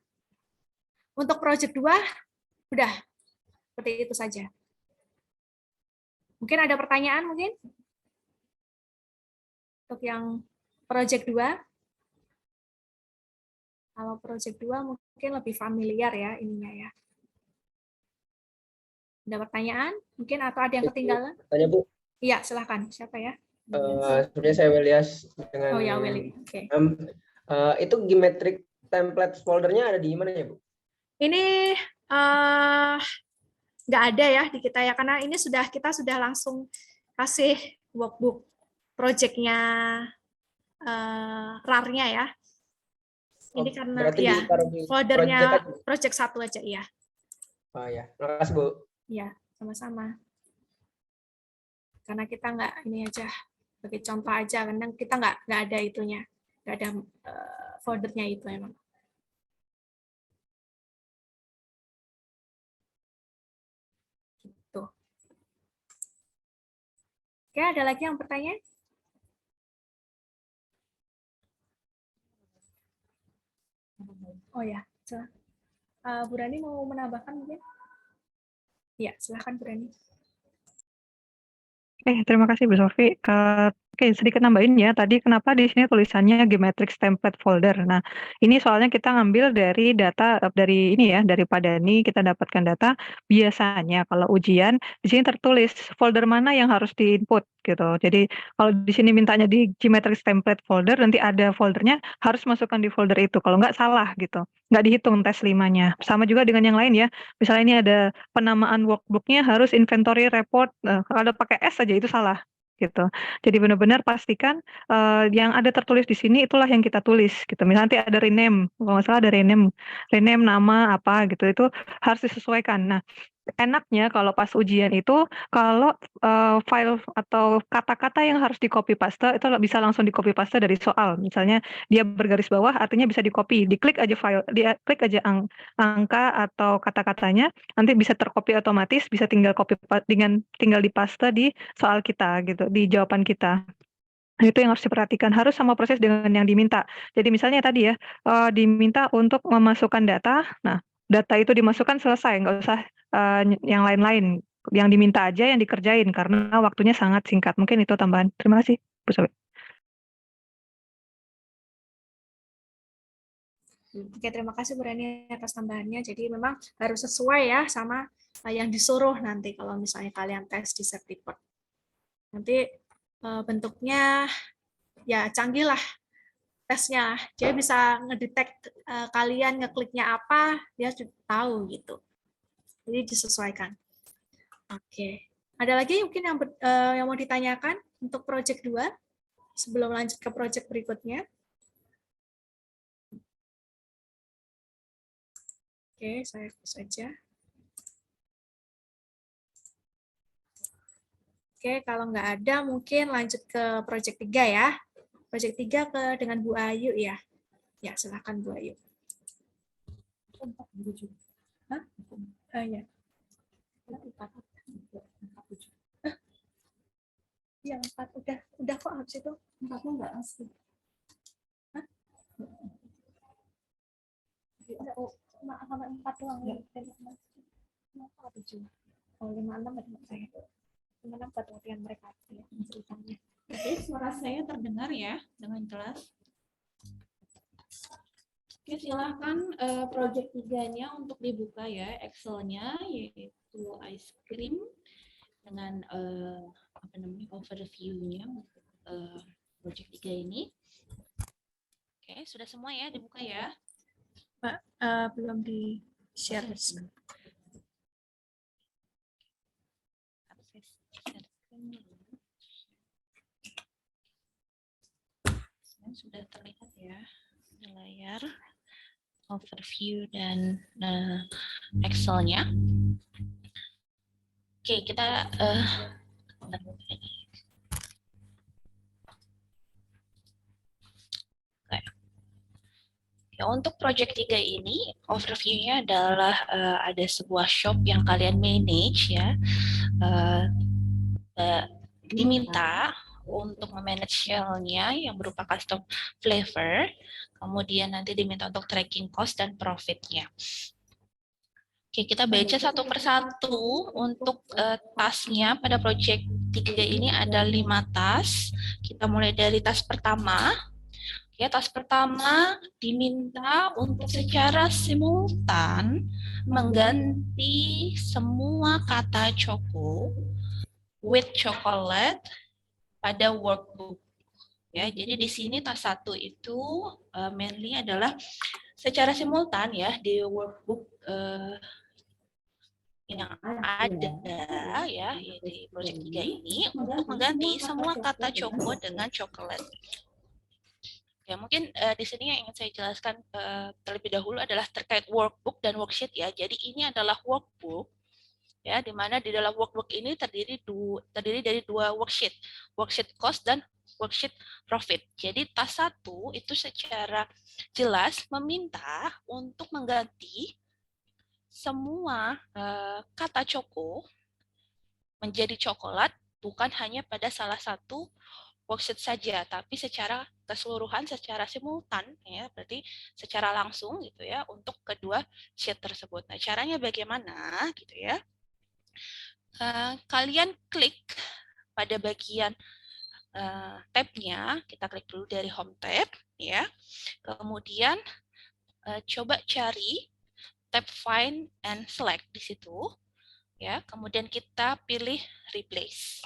Untuk project 2, udah. Seperti itu saja. Mungkin ada pertanyaan mungkin? Untuk yang project 2. Kalau project 2 mungkin lebih familiar ya ininya ya. Ada pertanyaan? Mungkin atau ada yang ketinggalan? Tanya Bu. Iya, silahkan. Siapa ya? Sebenarnya saya Welias dengan Oh ya, Willy. Oke. Itu geometric template foldernya ada di mana ya Bu? Ini nggak ada ya di kita ya, karena ini kita sudah langsung kasih workbook project-nya RAR-nya ya. Ini karena ya foldernya project 1 aja ya. Oh ya, terima kasih Bu. Ya, sama-sama. Karena kita nggak ini aja sebagai contoh aja, karena kita nggak ada itunya, nggak ada foldernya itu emang. Gitu. Oke, ada lagi yang bertanya? Oh ya, Bu Rani mau menambahkan mungkin? Ya, silahkan Bu Rani. Terima kasih Bu Sofi. Oke, sedikit nambahin ya, tadi kenapa di sini tulisannya Gematrix template folder. Nah, ini soalnya kita ngambil dari data dari ini ya, dari Padani kita dapatkan data. Biasanya kalau ujian di sini tertulis folder mana yang harus di-input gitu. Jadi kalau di sini mintanya di Gematrix template folder, nanti ada foldernya harus masukkan di folder itu. Kalau nggak salah gitu, nggak dihitung tes 5-nya. Sama juga dengan yang lain ya. Misalnya ini ada penamaan workbook-nya harus inventory report, kalau pakai S saja itu salah, gitu. Jadi benar-benar pastikan, yang ada tertulis di sini itulah yang kita tulis, gitu. Misalnya nanti ada rename, kalau nggak salah ada rename rename nama apa gitu, itu harus disesuaikan. Nah, enaknya kalau pas ujian itu, kalau, file atau kata-kata yang harus di-copy paste itu bisa langsung di-copy paste dari soal. Misalnya dia bergaris bawah artinya bisa di-copy, diklik aja file, dia klik aja angka atau kata-katanya, nanti bisa tercopy otomatis, bisa tinggal tinggal di-paste di soal kita gitu, di jawaban kita. Nah, itu yang harus diperhatikan, harus sama proses dengan yang diminta. Jadi misalnya tadi ya, diminta untuk memasukkan data, nah data itu dimasukkan selesai, nggak usah, yang lain-lain, yang diminta aja yang dikerjain karena waktunya sangat singkat. Mungkin itu tambahan. Terima kasih, Bu Sofi. Oke, terima kasih Bu Reni atas tambahannya. Jadi memang harus sesuai ya sama yang disuruh nanti kalau misalnya kalian tes di Certiport. Nanti bentuknya ya canggih lah tesnya. Jadi bisa ngedetect kalian ngekliknya apa, dia tahu gitu. Jadi disesuaikan. Oke. Ada lagi mungkin yang mau ditanyakan untuk project 2 sebelum lanjut ke project berikutnya? Oke, saya hapus saja. Oke, kalau nggak ada mungkin lanjut ke project 3 ya. Project 3 dengan Bu Ayu ya. Ya, silakan Bu Ayu. Hah? Ya. Iya, 4 udah kok habis itu. 4-nya enggak asli. Hah? Oh, sama 4 doang ya. Kenapa 7? Oh, 56 ada saya. 56 buat latihan mereka ya, ceritanya. Oke, suara saya terdengar ya dengan jelas. Oke, silahkan project 3-nya untuk dibuka ya, Excel-nya, yaitu ice cream dengan apa namanya overview-nya untuk project 3 ini. Oke, sudah semua ya dibuka ya? Mbak, belum di-share. Sudah terlihat ya di layar overview dan Excel-nya. Oke, kita ya, untuk project 3 ini overview-nya adalah ada sebuah shop yang kalian manage ya. Diminta untuk memanage shell-nya yang berupa custom flavor, kemudian nanti diminta untuk tracking cost dan profit-nya. Oke, kita baca satu persatu untuk task-nya pada project 3 ini ada 5 task. Kita mulai dari task pertama. Ya, task pertama diminta untuk secara simultan mengganti semua kata choco with chocolate pada workbook. Ya, jadi di sini task 1 itu mainly adalah secara simultan ya di workbook yang ada ya di project 3 ini untuk mengganti semua kata choco dengan chocolate. Ya, mungkin di sini yang ingin saya jelaskan terlebih dahulu adalah terkait workbook dan worksheet ya. Jadi ini adalah workbook ya, di mana di dalam workbook ini terdiri dari 2 worksheet, worksheet cost dan worksheet profit. Jadi task 1 itu secara jelas meminta untuk mengganti semua kata choco menjadi coklat, bukan hanya pada salah satu worksheet saja, tapi secara keseluruhan, secara simultan, ya, berarti secara langsung gitu ya, untuk kedua sheet tersebut. Nah, caranya bagaimana gitu ya? Kalian klik pada bagian tab-nya, kita klik dulu dari Home tab, ya. Kemudian coba cari tab Find and Select di situ, ya. Kemudian kita pilih Replace,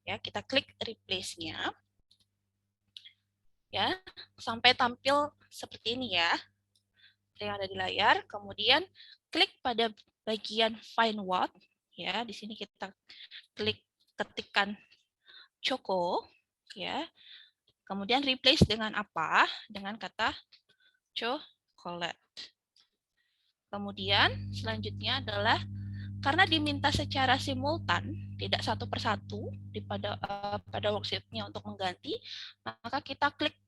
ya. Kita klik Replace-nya, ya, sampai tampil seperti ini ya, yang ada di layar. Kemudian klik pada bagian Find What, ya. Di sini kita klik ketikkan Choco, ya. Kemudian replace dengan apa? Dengan kata chocolate. Kemudian selanjutnya adalah karena diminta secara simultan, tidak satu persatu pada worksheet-nya untuk mengganti, maka kita klik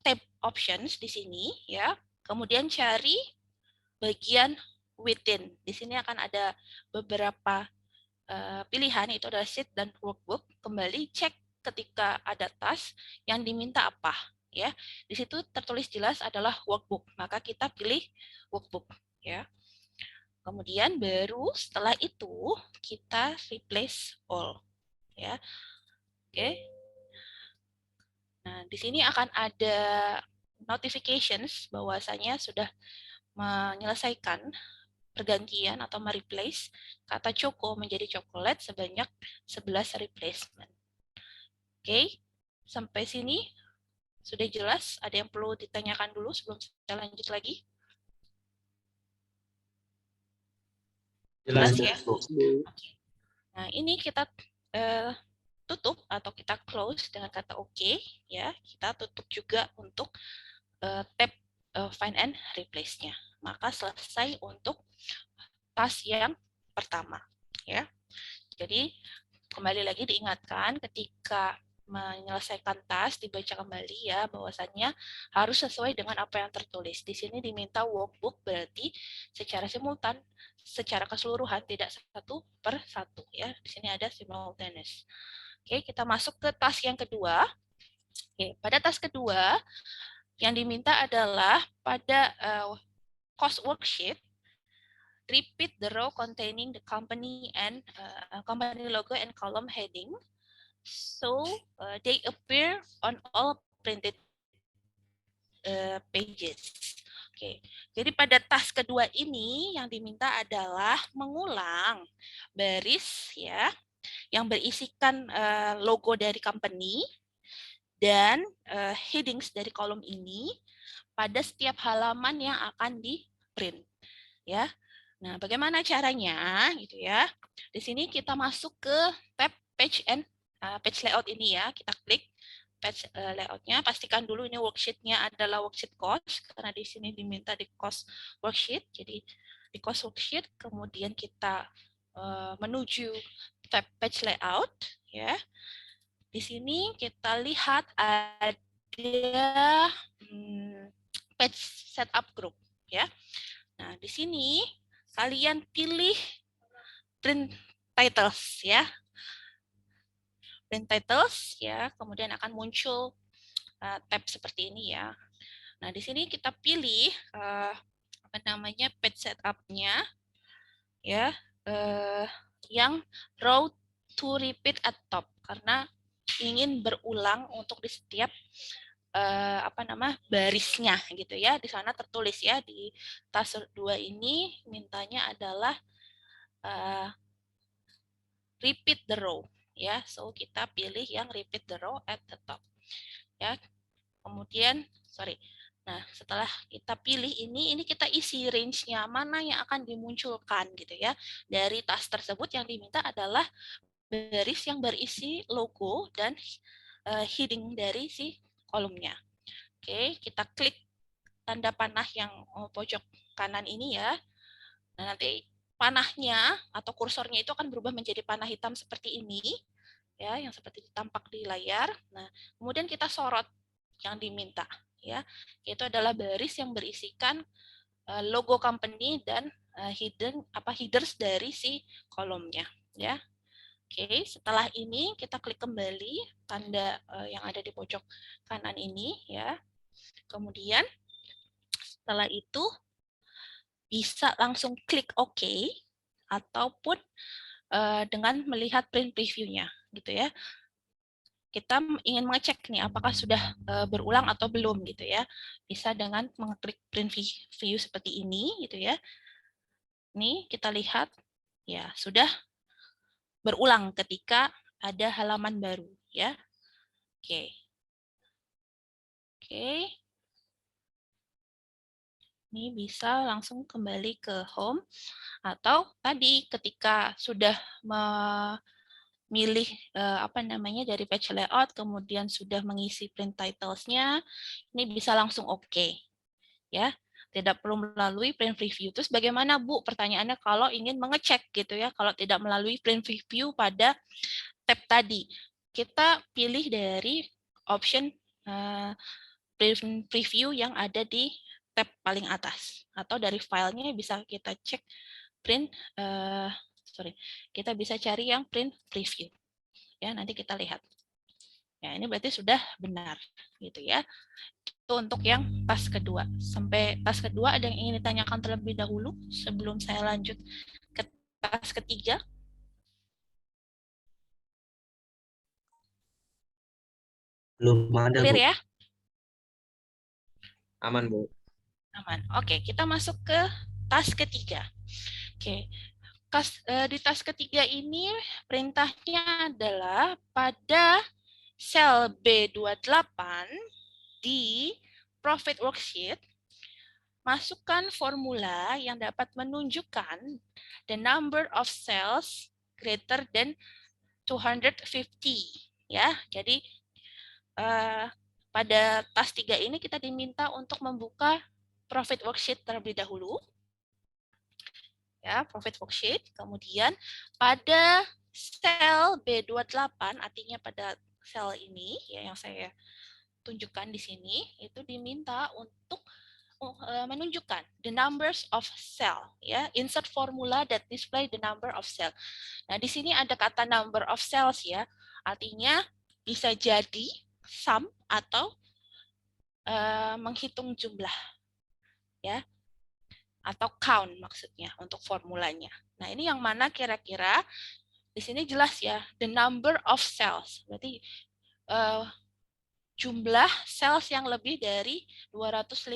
tab options di sini, ya. Kemudian cari bagian within. Di sini akan ada beberapa pilihan, itu adalah sheet dan workbook. Kembali cek ketika ada task yang diminta apa, ya. Di situ tertulis jelas adalah workbook, maka kita pilih workbook, ya. Kemudian baru setelah itu kita replace all, ya. Oke. Nah, di sini akan ada notifications bahwasanya sudah menyelesaikan pergantian atau mereplace kata Choco menjadi chocolate sebanyak 11 replacement. Oke, sampai sini sudah jelas? Ada yang perlu ditanyakan dulu sebelum saya lanjut lagi? Jelas ya? Oke. Nah, ini kita tutup atau kita close dengan kata OK, ya. Kita tutup juga untuk tab Find and Replace-nya. Maka selesai untuk task yang pertama, ya. Jadi kembali lagi diingatkan ketika menyelesaikan task dibaca kembali ya bahwasannya harus sesuai dengan apa yang tertulis. Di sini diminta workbook, berarti secara simultan, secara keseluruhan, tidak satu per satu ya. Di sini ada simultaneous. Oke, kita masuk ke task yang kedua. Oke, pada task kedua yang diminta adalah pada cost worksheet, repeat the row containing the company and company logo and column heading. So they appear on all printed pages. Oke, jadi pada task kedua ini yang diminta adalah mengulang baris ya yang berisikan logo dari company dan headings dari kolom ini pada setiap halaman yang akan di print ya. Nah, bagaimana caranya gitu ya? Di sini kita masuk ke tab page and page layout ini ya, kita klik page layoutnya, pastikan dulu ini worksheet-nya adalah worksheet cost, karena di sini diminta di cost worksheet, jadi di cost worksheet, kemudian kita menuju tab page layout, ya. Di sini kita lihat ada page setup group, ya. Nah, di sini kalian pilih print titles, ya. Print titles ya, kemudian akan muncul tab seperti ini ya. Nah, di sini kita pilih apa namanya page setup-nya ya, yang row to repeat at top karena ingin berulang untuk di setiap barisnya gitu ya. Di sana tertulis ya di task 2 ini mintanya adalah repeat the row ya, so kita pilih yang repeat the row at the top ya. Kemudian nah setelah kita pilih ini kita isi range-nya mana yang akan dimunculkan gitu ya. Dari task tersebut yang diminta adalah baris yang berisi logo dan heading dari si kolomnya. Oke, kita klik tanda panah yang pojok kanan ini ya. Nah, nanti panahnya atau kursornya itu akan berubah menjadi panah hitam seperti ini ya, yang seperti tampak di layar. Nah, kemudian kita sorot yang diminta ya, yaitu adalah baris yang berisikan logo company dan headers dari si kolomnya ya. Oke, setelah ini kita klik kembali tanda yang ada di pojok kanan ini ya. Kemudian setelah itu bisa langsung klik OK ataupun dengan melihat print preview-nya. gitu ya. Kita ingin mengecek nih apakah sudah berulang atau belum gitu ya. Bisa dengan mengklik print view seperti ini gitu ya. Nih kita lihat ya sudah berulang ketika ada halaman baru ya. Oke. Oke. Ini bisa langsung kembali ke home atau tadi ketika sudah memilih apa namanya dari page layout kemudian sudah mengisi print titles-nya, ini bisa langsung oke. Ya. Tidak perlu melalui print preview. Terus bagaimana Bu? Pertanyaannya kalau ingin mengecek gitu ya, kalau tidak melalui print preview pada tab tadi. Kita pilih dari option print preview yang ada di tab paling atas atau dari filenya bisa kita cek print kita bisa cari yang print preview ya, nanti kita lihat ya, ini berarti sudah benar gitu ya. Itu untuk yang tas kedua. Sampai tas kedua ada yang ingin ditanyakan terlebih dahulu sebelum saya lanjut ke tas ketiga? Belum ada, Clear Bu. ya? Aman, Bu. Aman. Oke, kita masuk ke tas ketiga. Oke, di tas ketiga ini perintahnya adalah pada sel B28 di profit worksheet, masukkan formula yang dapat menunjukkan the number of cells greater than 250 ya. Jadi pada tas 3 ini kita diminta untuk membuka profit worksheet terlebih dahulu. Ya, profit worksheet. Kemudian pada sel B28, artinya pada sel ini ya yang saya tunjukkan di sini, itu diminta untuk menunjukkan the numbers of cell ya, insert formula that display the number of cell. Nah, di sini ada kata number of cells ya. Artinya bisa jadi sum atau menghitung jumlah ya. Atau count maksudnya untuk formulanya. Nah, ini yang mana kira-kira di sini jelas ya, the number of cells. Berarti jumlah cells yang lebih dari 250,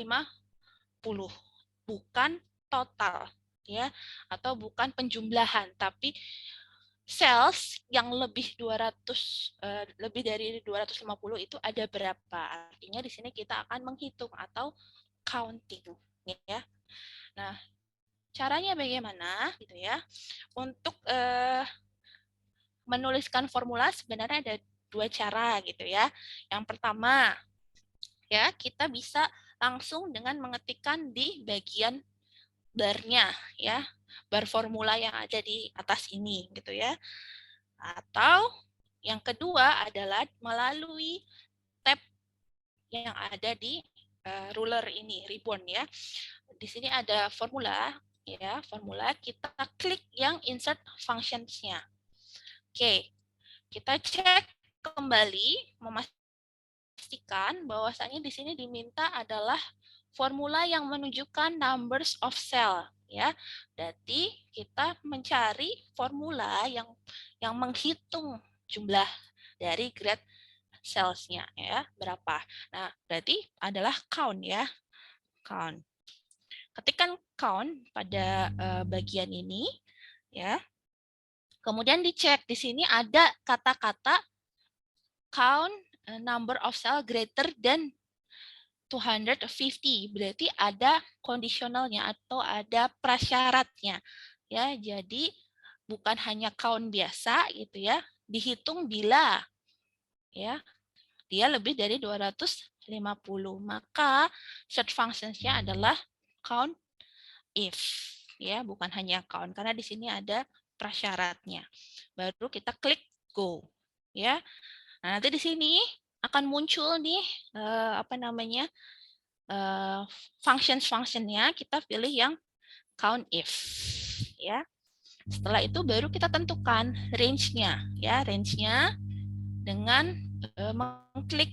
bukan total ya, atau bukan penjumlahan, tapi cells yang lebih lebih dari 250 itu ada berapa. Artinya di sini kita akan menghitung atau counting ya. Nah, caranya bagaimana gitu ya? Untuk menuliskan formula sebenarnya ada dua cara gitu ya. Yang pertama ya, kita bisa langsung dengan mengetikkan di bagian bar-nya ya, bar formula yang ada di atas ini gitu ya. Atau yang kedua adalah melalui tab yang ada di ruler ini, ribbon ya. Di sini ada formula ya, formula kita klik yang insert functions-nya. Oke, kita cek kembali memastikan bahwasanya di sini diminta adalah formula yang menunjukkan numbers of cell ya. Berarti kita mencari formula yang menghitung jumlah dari grade cells-nya ya, berapa. Nah, berarti adalah count ya. Count. Ketikkan count pada bagian ini ya. Kemudian dicek di sini ada kata-kata count number of cell greater than 250. Berarti ada kondisionalnya atau ada prasyaratnya. Ya, jadi bukan hanya count biasa gitu ya, dihitung bila ya dia lebih dari 250. Maka search functions-nya adalah count if ya, bukan hanya count karena di sini ada prasyaratnya. Baru kita klik go ya. Nah, nanti di sini akan muncul nih apa namanya? Functions-functionnya, kita pilih yang count if ya. Setelah itu baru kita tentukan range-nya ya, range-nya dengan mengklik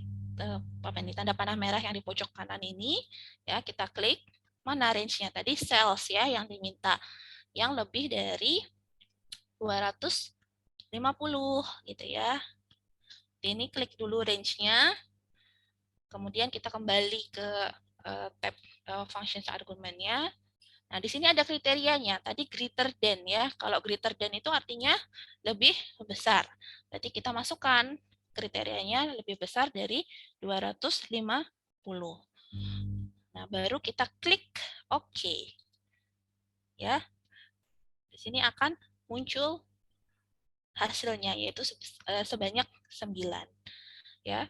tanda panah merah yang di pojok kanan ini ya, kita klik mana range-nya tadi, cells ya yang diminta yang lebih dari 250 gitu ya. Ini klik dulu range-nya, kemudian kita kembali ke tab functions argumennya. Nah, di sini ada kriterianya. Tadi greater than ya. Kalau greater than itu artinya lebih besar. Berarti kita masukkan kriterianya lebih besar dari 250. Nah, baru kita klik OK. Ya. Di sini akan muncul hasilnya yaitu sebanyak 9. Ya.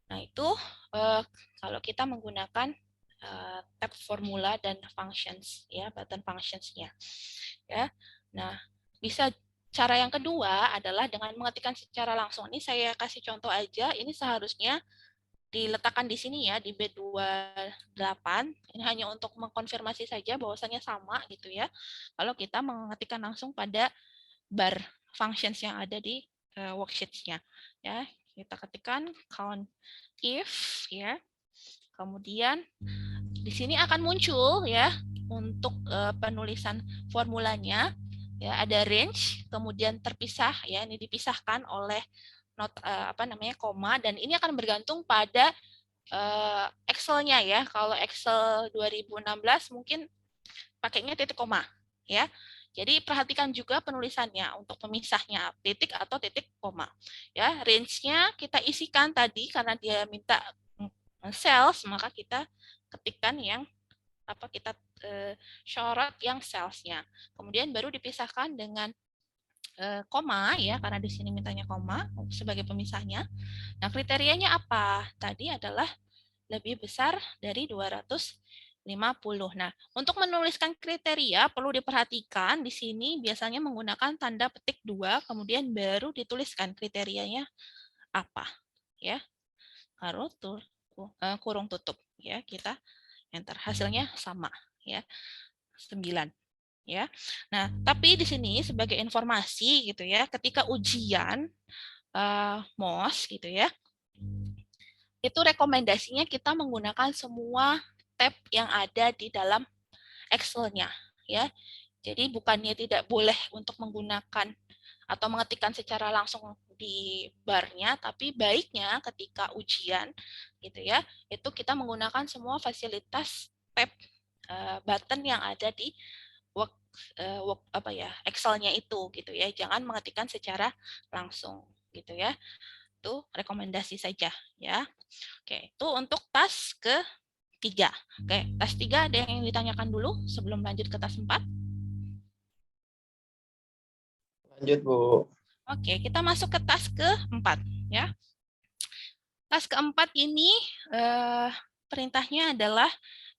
Nah, itu kalau kita menggunakan tab formula dan functions ya, button functions-nya. Ya. Nah, bisa cara yang kedua adalah dengan mengetikkan secara langsung. Ini saya kasih contoh aja, ini seharusnya diletakkan di sini ya, di B28. Ini hanya untuk mengkonfirmasi saja bahwasannya sama gitu ya. Kalau kita mengetikkan langsung pada bar functions yang ada di worksheets-nya. Ya, kita ketikkan count if ya. Kemudian di sini akan muncul ya untuk penulisan formulanya ya, ada range, kemudian terpisah ya, ini dipisahkan oleh not koma, dan ini akan bergantung pada Excel-nya ya. Kalau Excel 2016 mungkin pakainya titik koma ya. Jadi perhatikan juga penulisannya untuk pemisahnya titik atau titik koma. Ya, range-nya kita isikan tadi karena dia minta cells, maka kita ketikkan yang kita sorot yang cells-nya. Kemudian baru dipisahkan dengan koma ya, karena di sini mintanya koma sebagai pemisahnya. Nah, kriterianya apa? Tadi adalah lebih besar dari 250. Nah, untuk menuliskan kriteria perlu diperhatikan di sini biasanya menggunakan tanda petik 2, kemudian baru dituliskan kriterianya apa ya. Kurung tutup ya, kita enter, hasilnya sama ya, 9 ya. Nah, tapi di sini sebagai informasi gitu ya, ketika ujian MOS gitu ya, itu rekomendasinya kita menggunakan semua tab yang ada di dalam Excel-nya ya. Jadi bukannya tidak boleh untuk menggunakan atau mengetikkan secara langsung di barnya, tapi baiknya ketika ujian gitu ya, itu kita menggunakan semua fasilitas tab button yang ada di Excel-nya itu gitu ya. Jangan mengetikkan secara langsung gitu ya. Itu rekomendasi saja ya. Oke, itu untuk task ke-3. Oke, task 3 ada yang ditanyakan dulu sebelum lanjut ke task 4? Lanjut, Bu. Oke, kita masuk ke task ke-4 ya. Task ke-4 ini perintahnya adalah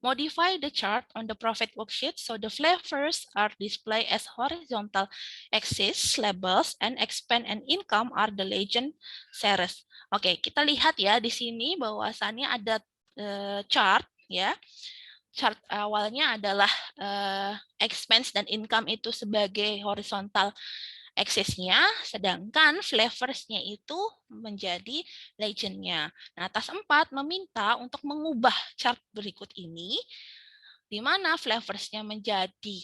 modify the chart on the profit worksheet so the flavors are displayed as horizontal axis labels and expense and income are the legend series. Oke, kita lihat ya di sini bahwasannya ada chart ya. Chart awalnya adalah expense dan income itu sebagai horizontal axis-nya, sedangkan flavors-nya itu menjadi legend-nya. Nah, task 4 meminta untuk mengubah chart berikut ini, di mana flavors-nya menjadi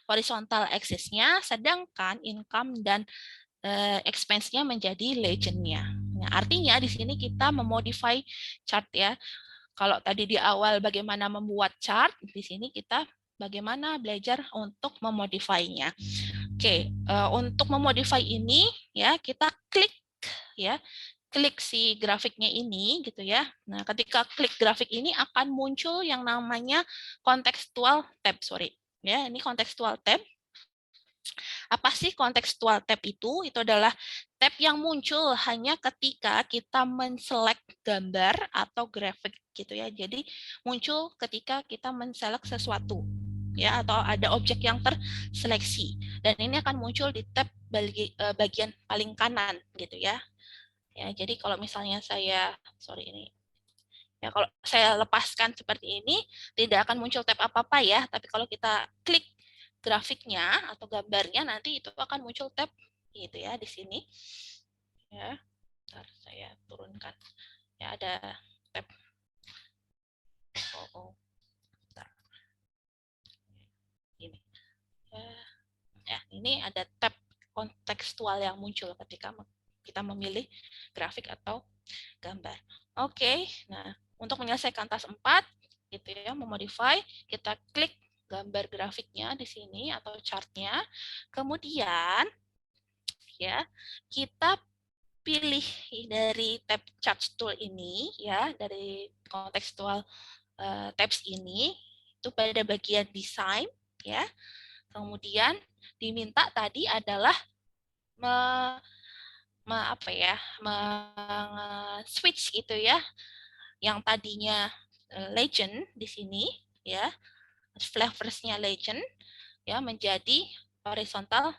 horizontal axis-nya, sedangkan income dan expense-nya menjadi legend-nya. Nah, artinya di sini kita memodify chart ya. Kalau tadi di awal bagaimana membuat chart, di sini kita bagaimana belajar untuk memodify-nya. Oke, untuk memodify ini ya kita klik ya, klik si grafiknya ini gitu ya. Nah, ketika klik grafik ini akan muncul yang namanya contextual tab, ya, ini contextual tab. Apa sih contextual tab itu? Itu adalah tab yang muncul hanya ketika kita menselect gambar atau grafik gitu ya. Jadi muncul ketika kita menselect sesuatu ya, atau ada objek yang terseleksi, dan ini akan muncul di tab bagian paling kanan gitu ya. Ya, jadi kalau misalnya saya kalau saya lepaskan seperti ini tidak akan muncul tab apa-apa ya, tapi kalau kita klik grafiknya atau gambarnya nanti itu akan muncul tab gitu ya di sini ya. Bentar, saya turunkan ya, ada tab ini ya, ini ada tab kontekstual yang muncul ketika kita memilih grafik atau gambar. Oke, nah untuk menyelesaikan task 4, gitu ya, memodify, kita klik gambar grafiknya di sini atau chartnya, kemudian ya kita pilih dari tab chart tool ini ya, dari kontekstual tabs ini itu pada bagian desain ya. Kemudian diminta tadi adalah switch gitu ya, yang tadinya legend di sini ya, flavorsnya legend ya, menjadi horizontal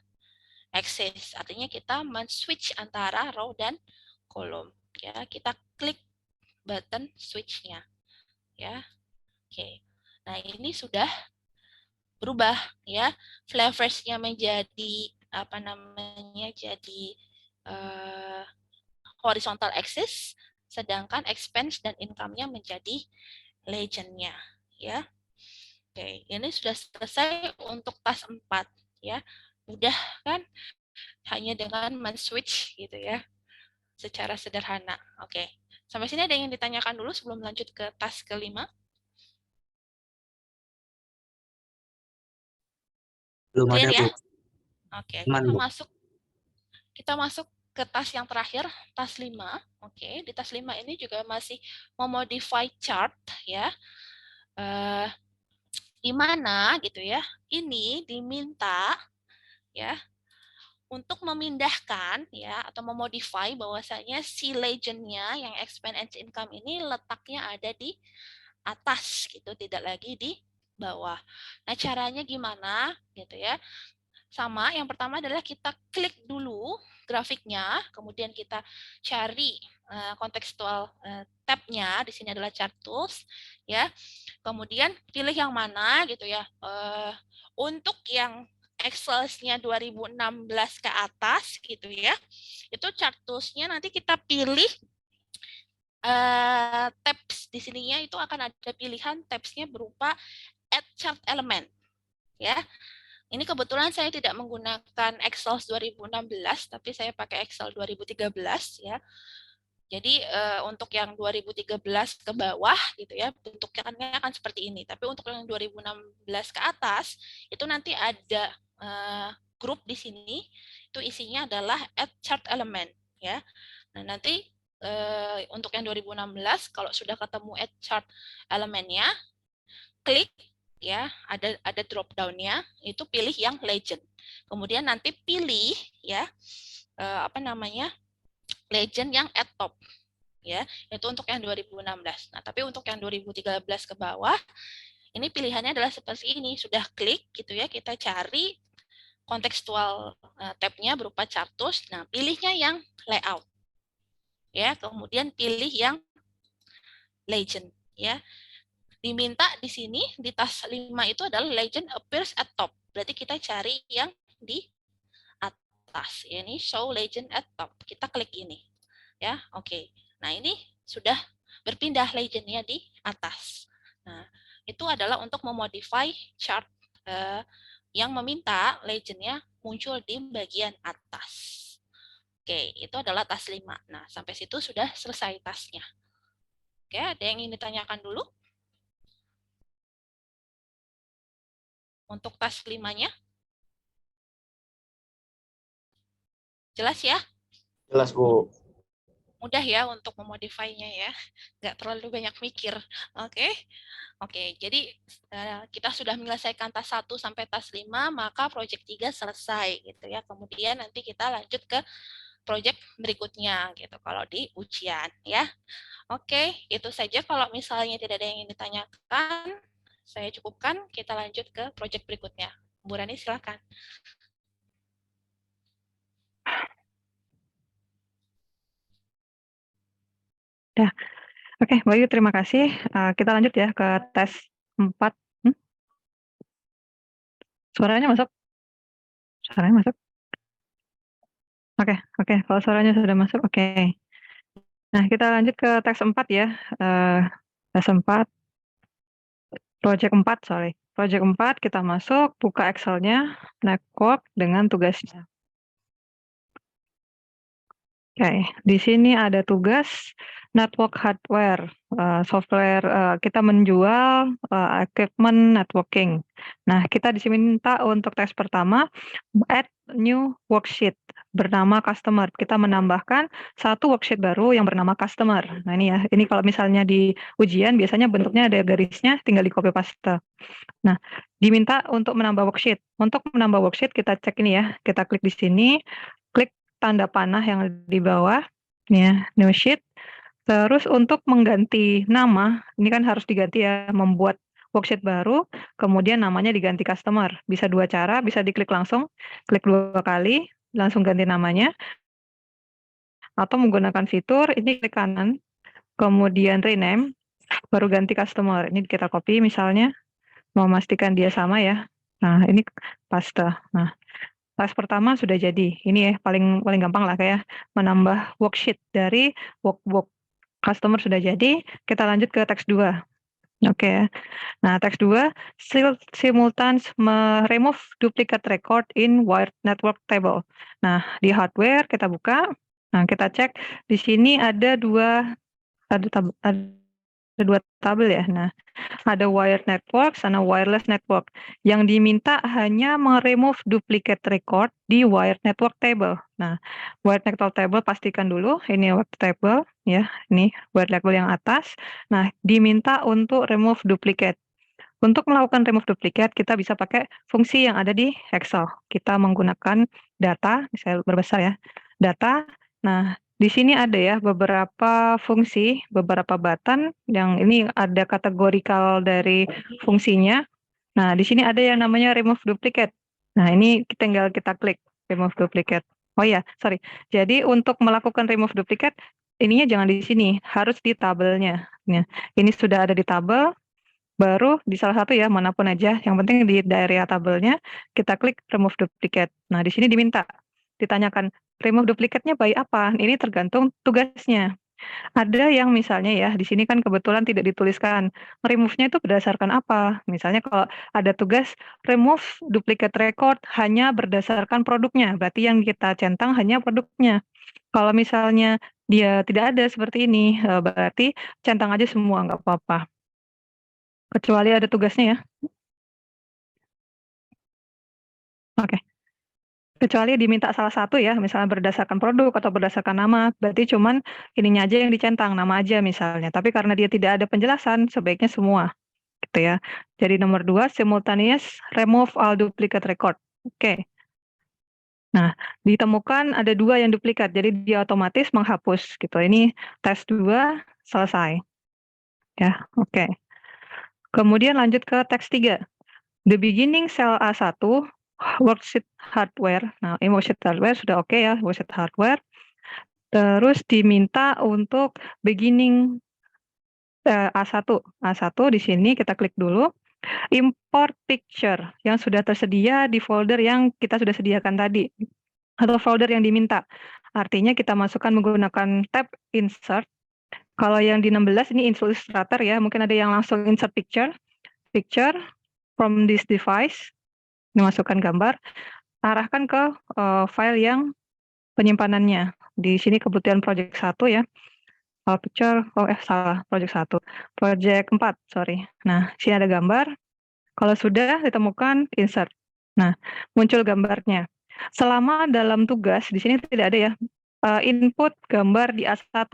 axis. Artinya kita men-switch antara row dan kolom ya. Kita klik button switch-nya ya. Oke. Nah, ini sudah berubah ya. Flavorsnya menjadi apa namanya? Jadi horizontal axis, sedangkan expense dan income-nya menjadi legend-nya ya. Oke, ini sudah selesai untuk task 4 ya. Mudah kan? Hanya dengan men-switch gitu ya. Secara sederhana. Oke. Sampai sini ada yang ditanyakan dulu sebelum lanjut ke task ke-5? Belum ada, Clear ya? Bu. Oke, Aman, Bu. kita masuk ke task yang terakhir, task 5. Oke, di task 5 ini juga masih memodify chart ya. Di mana gitu ya, ini diminta ya untuk memindahkan ya atau memodify bahwasanya si legend-nya yang expense and income ini letaknya ada di atas gitu, tidak lagi di bawah. Nah, caranya gimana gitu ya? Sama, yang pertama adalah kita klik dulu grafiknya, kemudian kita cari kontekstual tab-nya, di sini adalah chart tools ya. Kemudian pilih yang mana gitu ya. Untuk yang Excel-nya 2016 ke atas gitu ya. Itu chart tools-nya nanti kita pilih tabs di sininya itu akan ada pilihan tabs-nya berupa add chart element ya. Ini kebetulan saya tidak menggunakan Excel 2016, tapi saya pakai Excel 2013 ya. Jadi untuk yang 2013 ke bawah gitu ya, bentuknya akan seperti ini. Tapi untuk yang 2016 ke atas, itu nanti ada grup di sini, itu isinya adalah add chart element ya. Nah, nanti untuk yang 2016 kalau sudah ketemu add chart elemennya, klik ya, ada drop down-nya, itu pilih yang legend. Kemudian nanti pilih ya legend yang at top ya, itu untuk yang 2016. Nah, tapi untuk yang 2013 ke bawah ini pilihannya adalah seperti ini, sudah klik gitu ya, kita cari kontekstual tab-nya berupa chartus. Nah, pilihnya yang layout ya, kemudian pilih yang legend ya. Diminta di sini di task 5 itu adalah legend appears at top. Berarti kita cari yang di atas. Ini show legend at top. Kita klik ini. Ya, oke. Nah, ini sudah berpindah legendnya di atas. Nah, itu adalah untuk memodify chart yang meminta legendnya muncul di bagian atas. Oke, itu adalah task 5. Nah, sampai situ sudah selesai tasknya. Oke, ada yang ingin ditanyakan dulu? Untuk task 5-nya? Jelas ya? Jelas, Bu. Mudah ya untuk memodify-nya ya. Nggak terlalu banyak mikir. Oke. Oke, jadi kita sudah menyelesaikan task 1 sampai task 5, maka project 3 selesai gitu ya. Kemudian nanti kita lanjut ke project berikutnya gitu kalau di ujian ya. Oke, itu saja kalau misalnya tidak ada yang ingin ditanyakan, saya cukupkan, kita lanjut ke project berikutnya. Bu Rani, silakan. Ya, oke, baik, terima kasih. Kita lanjut ya ke tes 4. Suaranya masuk? Suaranya masuk? Oke, kalau suaranya sudah masuk, oke. Nah, kita lanjut ke tes 4 ya. Tes 4. Project 4, sorry. Project 4, kita masuk, buka Excel-nya, network dengan tugasnya. Oke, di sini ada tugas network hardware, software, kita menjual equipment networking. Nah, kita di sini minta untuk tes pertama, add new worksheet bernama customer. Kita menambahkan satu worksheet baru yang bernama customer. Nah, ini ya, ini kalau misalnya di ujian biasanya bentuknya ada garisnya, tinggal di copy paste. Nah, diminta untuk menambah worksheet. Untuk menambah worksheet kita cek ini ya, kita klik di sini, klik tanda panah yang di bawah, ini ya, new sheet. Terus untuk mengganti nama, ini kan harus diganti ya, membuat worksheet baru, kemudian namanya diganti customer. Bisa dua cara, bisa diklik langsung, klik 2 kali, langsung ganti namanya, atau menggunakan fitur, ini klik kanan, kemudian rename, baru ganti customer. Ini kita copy misalnya, memastikan dia sama ya. Nah, ini paste. Nah, tes pertama sudah jadi. Ini ya paling gampang lah kayak menambah worksheet dari workbook. Customer sudah jadi, kita lanjut ke teks 2. Oke ya. Nah, teks 2, simultaneous remove duplicate record in wired network table. Nah, di hardware kita buka. Nah, kita cek di sini ada dua tabel ya. Nah, ada wired network sama wireless network. Yang diminta hanya meremove duplicate record di wired network table. Nah, wired network table pastikan dulu ini wired table ya, ini wired table yang atas. Nah, diminta untuk remove duplicate. Untuk melakukan remove duplicate kita bisa pakai fungsi yang ada di Excel. Kita menggunakan data, saya berbesar ya. Data. Nah, di sini ada ya beberapa fungsi, beberapa button yang ini ada kategorikal dari fungsinya. Nah, di sini ada yang namanya remove duplicate. Nah, ini tinggal kita klik remove duplicate. Oh ya, sorry. Jadi untuk melakukan remove duplicate, ininya jangan di sini, harus di tabelnya. Nah, ini sudah ada di tabel, baru di salah satu ya, manapun aja. Yang penting di area tabelnya, kita klik remove duplicate. Nah, di sini ditanyakan, remove duplicate-nya by apa? Ini tergantung tugasnya. Ada yang misalnya ya, di sini kan kebetulan tidak dituliskan, remove-nya itu berdasarkan apa? Misalnya kalau ada tugas remove duplicate record hanya berdasarkan produknya, berarti yang kita centang hanya produknya. Kalau misalnya dia tidak ada seperti ini, berarti centang aja semua, nggak apa-apa. Kecuali ada tugasnya ya. Oke. Kecuali diminta salah satu ya, misalnya berdasarkan produk atau berdasarkan nama, berarti cuman ininya aja yang dicentang, nama aja misalnya. Tapi karena dia tidak ada penjelasan, sebaiknya semua, gitu ya. Jadi nomor 2, simultaneous remove all duplicate record. Oke. Nah, ditemukan ada 2 yang duplikat, jadi dia otomatis menghapus, gitu. Ini tes 2 selesai. Ya, oke. Kemudian lanjut ke teks 3. The beginning cell A1, worksheet hardware. Nah, ini worksheet hardware sudah oke ya, worksheet hardware. Terus diminta untuk beginning A1. A1 di sini kita klik dulu. Import picture yang sudah tersedia di folder yang kita sudah sediakan tadi. Atau folder yang diminta. Artinya kita masukkan menggunakan tab insert. Kalau yang di 16 ini Illustrator ya, mungkin ada yang langsung insert picture. Picture from this device. Dimasukkan gambar, arahkan ke file yang penyimpanannya. Di sini kebutuhan project 1 ya. Picture, salah, project 1. Project 4, sorry. Nah, sini ada gambar. Kalau sudah ditemukan, insert. Nah, muncul gambarnya. Selama dalam tugas, di sini tidak ada ya, input gambar di A1.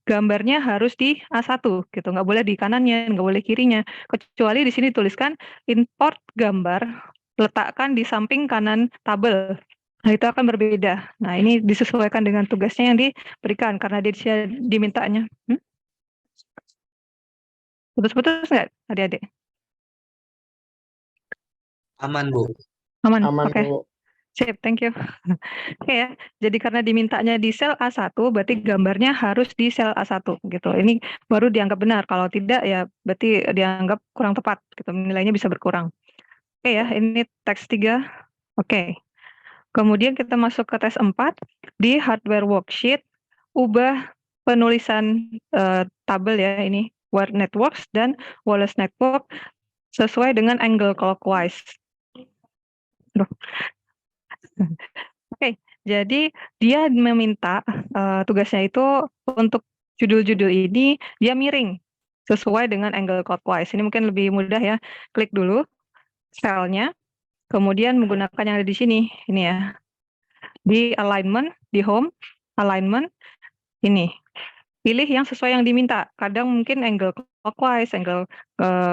Gambarnya harus di A1, gitu. Nggak boleh di kanannya, nggak boleh kirinya. Kecuali di sini tuliskan import gambar, letakkan di samping kanan tabel. Nah, itu akan berbeda. Nah, ini disesuaikan dengan tugasnya yang diberikan, karena dia dimintanya. Putus-putus nggak adik-adik? Aman, Bu. Aman, Aman, oke. Bu. Sip, thank you. Oke ya, jadi karena dimintanya di sel A1, berarti gambarnya harus di sel A1 gitu. Ini baru dianggap benar, kalau tidak ya berarti dianggap kurang tepat gitu, nilainya bisa berkurang. Oke ya, ini teks 3. Oke. Kemudian kita masuk ke tes 4, di hardware worksheet, ubah penulisan tabel ya, ini wired networks dan wireless network sesuai dengan angle clockwise. Oke, Jadi dia meminta tugasnya itu untuk judul-judul ini dia miring sesuai dengan angle clockwise. Ini mungkin lebih mudah ya. Klik dulu selnya, kemudian menggunakan yang ada di sini, ini ya. Di alignment, di home, alignment, ini. Pilih yang sesuai yang diminta. Kadang mungkin angle clockwise, angle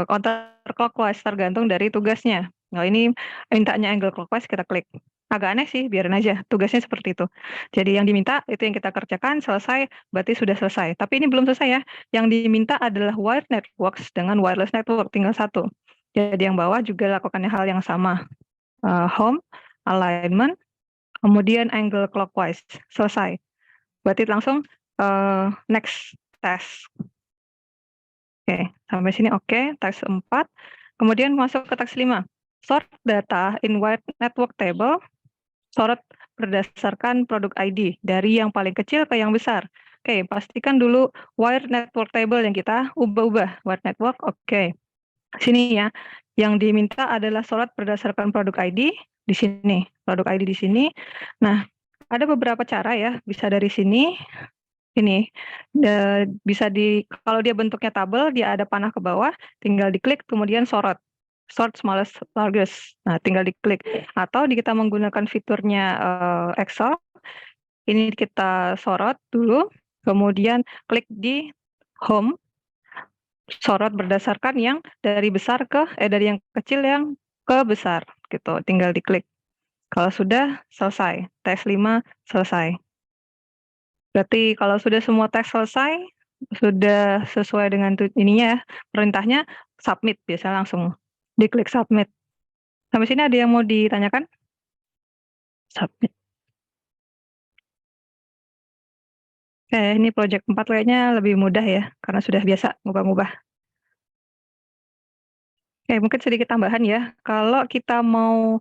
counterclockwise, tergantung dari tugasnya. Nah, ini mintanya angle clockwise, kita klik. Agak aneh sih, biarin aja. Tugasnya seperti itu. Jadi yang diminta, itu yang kita kerjakan, selesai, berarti sudah selesai. Tapi ini belum selesai ya. Yang diminta adalah wired networks dengan wireless network, tinggal satu. Jadi yang bawah juga lakukan hal yang sama. Home, alignment, kemudian angle clockwise, selesai. Berarti langsung next test. Oke, sampai sini oke, teks 4. Kemudian masuk ke teks 5. Sort data in wired network table, sort berdasarkan produk ID, dari yang paling kecil ke yang besar. Oke, pastikan dulu wired network table yang kita ubah-ubah. Wired network, oke. Sini ya, yang diminta adalah sort berdasarkan produk ID, di sini. Produk ID di sini. Nah, ada beberapa cara ya, bisa dari sini, ini bisa kalau dia bentuknya tabel, dia ada panah ke bawah, tinggal diklik kemudian sort smallest largest. Nah, tinggal diklik. Atau kita menggunakan fiturnya Excel, ini kita sorot dulu, kemudian klik di home, sorot berdasarkan yang dari yang kecil yang ke besar gitu. Tinggal diklik. Kalau sudah selesai, teks 5 selesai. Berarti kalau sudah semua teks selesai, sudah sesuai dengan ininya ya, perintahnya submit, biasanya langsung diklik submit. Sampai sini ada yang mau ditanyakan? Submit. Oke, ini project 4 kayaknya lebih mudah ya, karena sudah biasa ngubah-ngubah. Oke, mungkin sedikit tambahan ya. Kalau kita mau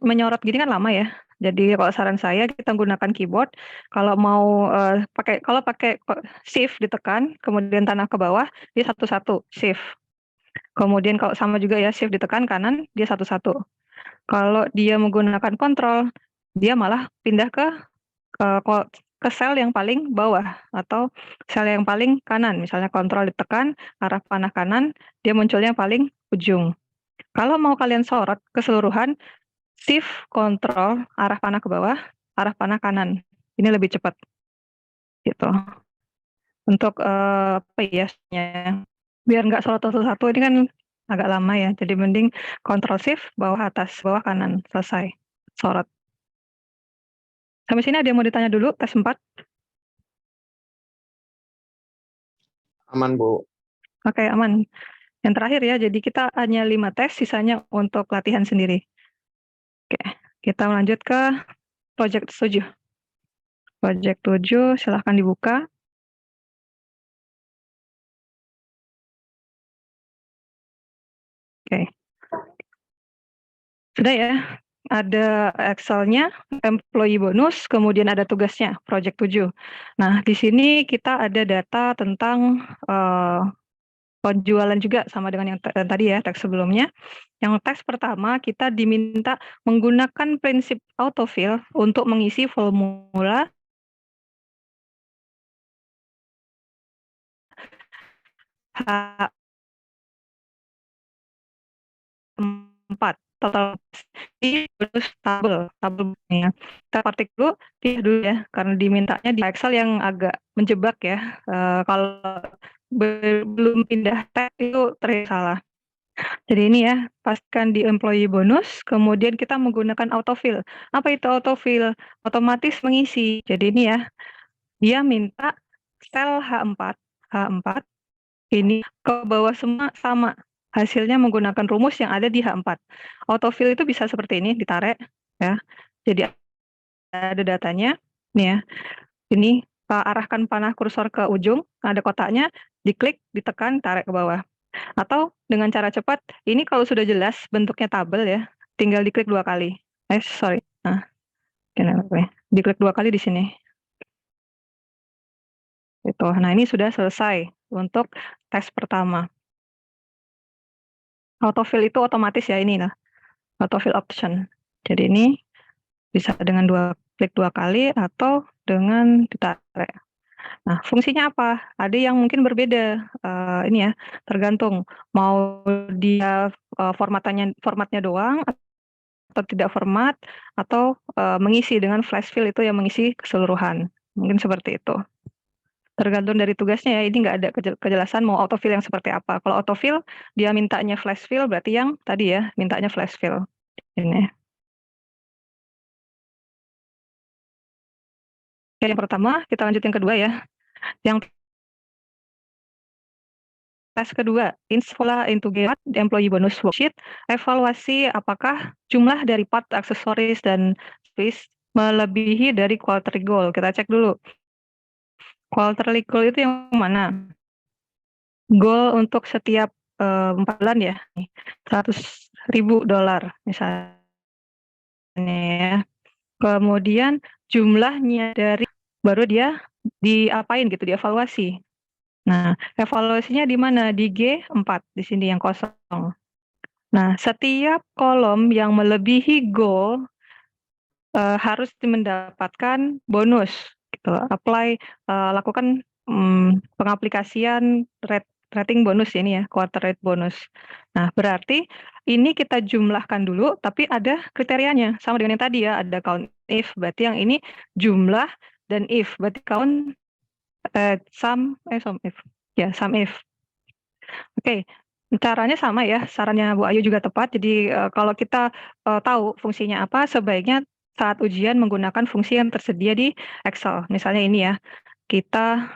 menyorot gini kan lama ya. Jadi kalau saran saya kita gunakan keyboard. Kalau mau pakai shift ditekan, kemudian tanah ke bawah, dia satu-satu shift. Kemudian kalau sama juga ya shift ditekan kanan, dia satu-satu. Kalau dia menggunakan kontrol, dia malah pindah ke sel yang paling bawah atau sel yang paling kanan. Misalnya kontrol ditekan, arah panah kanan, dia munculnya paling ujung. Kalau mau kalian sorot keseluruhan, shift kontrol arah panah ke bawah, arah panah kanan. Ini lebih cepat. Gitu. Untuk apa ya? Biar nggak sorot satu-satu ini kan agak lama ya. Jadi mending kontrol shift bawah atas, bawah kanan, selesai. Sorot. Sampai sini ada yang mau ditanya dulu, tes 4? Aman, Bu. Oke, aman. Yang terakhir ya, jadi kita hanya 5 tes, sisanya untuk latihan sendiri. Oke, kita lanjut ke project 7. Project 7, silahkan dibuka. Oke. Sudah ya, ada Excel-nya, employee bonus, kemudian ada tugasnya, project 7. Nah, di sini kita ada data tentang penjualan juga sama dengan yang tadi ya, teks sebelumnya. Yang teks pertama kita diminta menggunakan prinsip autofill untuk mengisi formula H4 total di tabel ya. Kita ketik dulu, pilih dulu ya, karena dimintanya di Excel yang agak menjebak ya. Kalau belum pindah tab itu terlihat salah. Jadi ini ya, pastikan di employee bonus, kemudian kita menggunakan autofill. Apa itu autofill? Otomatis mengisi. Jadi ini ya, dia minta sel H4 ini ke bawah semua sama. Hasilnya menggunakan rumus yang ada di H4. Autofill itu bisa seperti ini, ditarik ya. Jadi ada datanya, nih ya. Ini arahkan panah kursor ke ujung, ada kotaknya, diklik, ditekan, tarik ke bawah. Atau dengan cara cepat, ini kalau sudah jelas bentuknya tabel ya, tinggal diklik 2 kali. Nah, diklik 2 kali di sini. Gitu. Nah, ini sudah selesai untuk tes pertama. Autofill itu otomatis ya ini lah. Autofill option. Jadi ini bisa dengan 2 klik 2 kali atau dengan ditarik. Nah, fungsinya apa? Ada yang mungkin berbeda, ini ya, tergantung mau dia, formatnya doang atau tidak format atau, mengisi dengan flash fill itu yang mengisi keseluruhan, mungkin seperti itu. Tergantung dari tugasnya ya, ini nggak ada kejelasan mau autofill yang seperti apa. Kalau autofill dia mintanya flash fill berarti yang tadi ya, mintanya flash fill, ini. Oke, yang pertama kita lanjut yang kedua ya, yang tes kedua, Sekolah into Get Employee Bonus Worksheet, evaluasi apakah jumlah dari part aksesoris dan service melebihi dari quarterly goal. Kita cek dulu. Quarterly goal itu yang mana? Goal untuk setiap 4 bulan ya, $100.000 misalnya ya. Kemudian jumlahnya dari baru dia diapain gitu, dievaluasi. Nah, evaluasinya di mana? Di G4, di sini yang kosong. Nah, setiap kolom yang melebihi goal harus mendapatkan bonus gitu. Lakukan pengaplikasian rating bonus ini ya, quarter rate bonus. Nah, berarti ini kita jumlahkan dulu, tapi ada kriterianya sama dengan yang tadi ya, ada count if, berarti yang ini jumlah dan if, berarti count sum if. Ya, sum if. Oke, caranya sama ya, sarannya Bu Ayu juga tepat. Jadi, kalau kita, tahu fungsinya apa, sebaiknya saat ujian menggunakan fungsi yang tersedia di Excel. Misalnya ini ya, kita,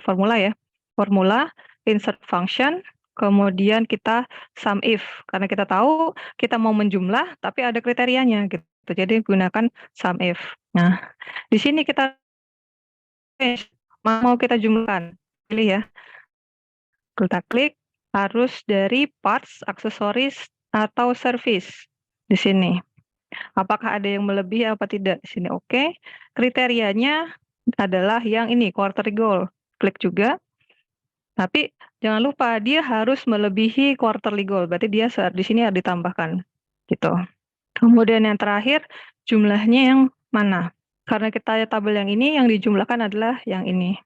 formula ya, formula, insert function, kemudian kita sum if, karena kita tahu kita mau menjumlah, tapi ada kriterianya gitu. Jadi gunakan sum if. Nah, di sini kita mau kita jumlahkan, pilih ya. Kita klik harus dari parts, aksesoris, atau service di sini. Apakah ada yang melebihi apa tidak di sini? Oke. Kriterianya adalah yang ini quarterly goal. Klik juga. Tapi jangan lupa dia harus melebihi quarterly goal. Berarti dia di sini harus ditambahkan. Gitu. Kemudian yang terakhir jumlahnya yang mana? Karena kita tabel yang ini yang dijumlahkan adalah yang ini.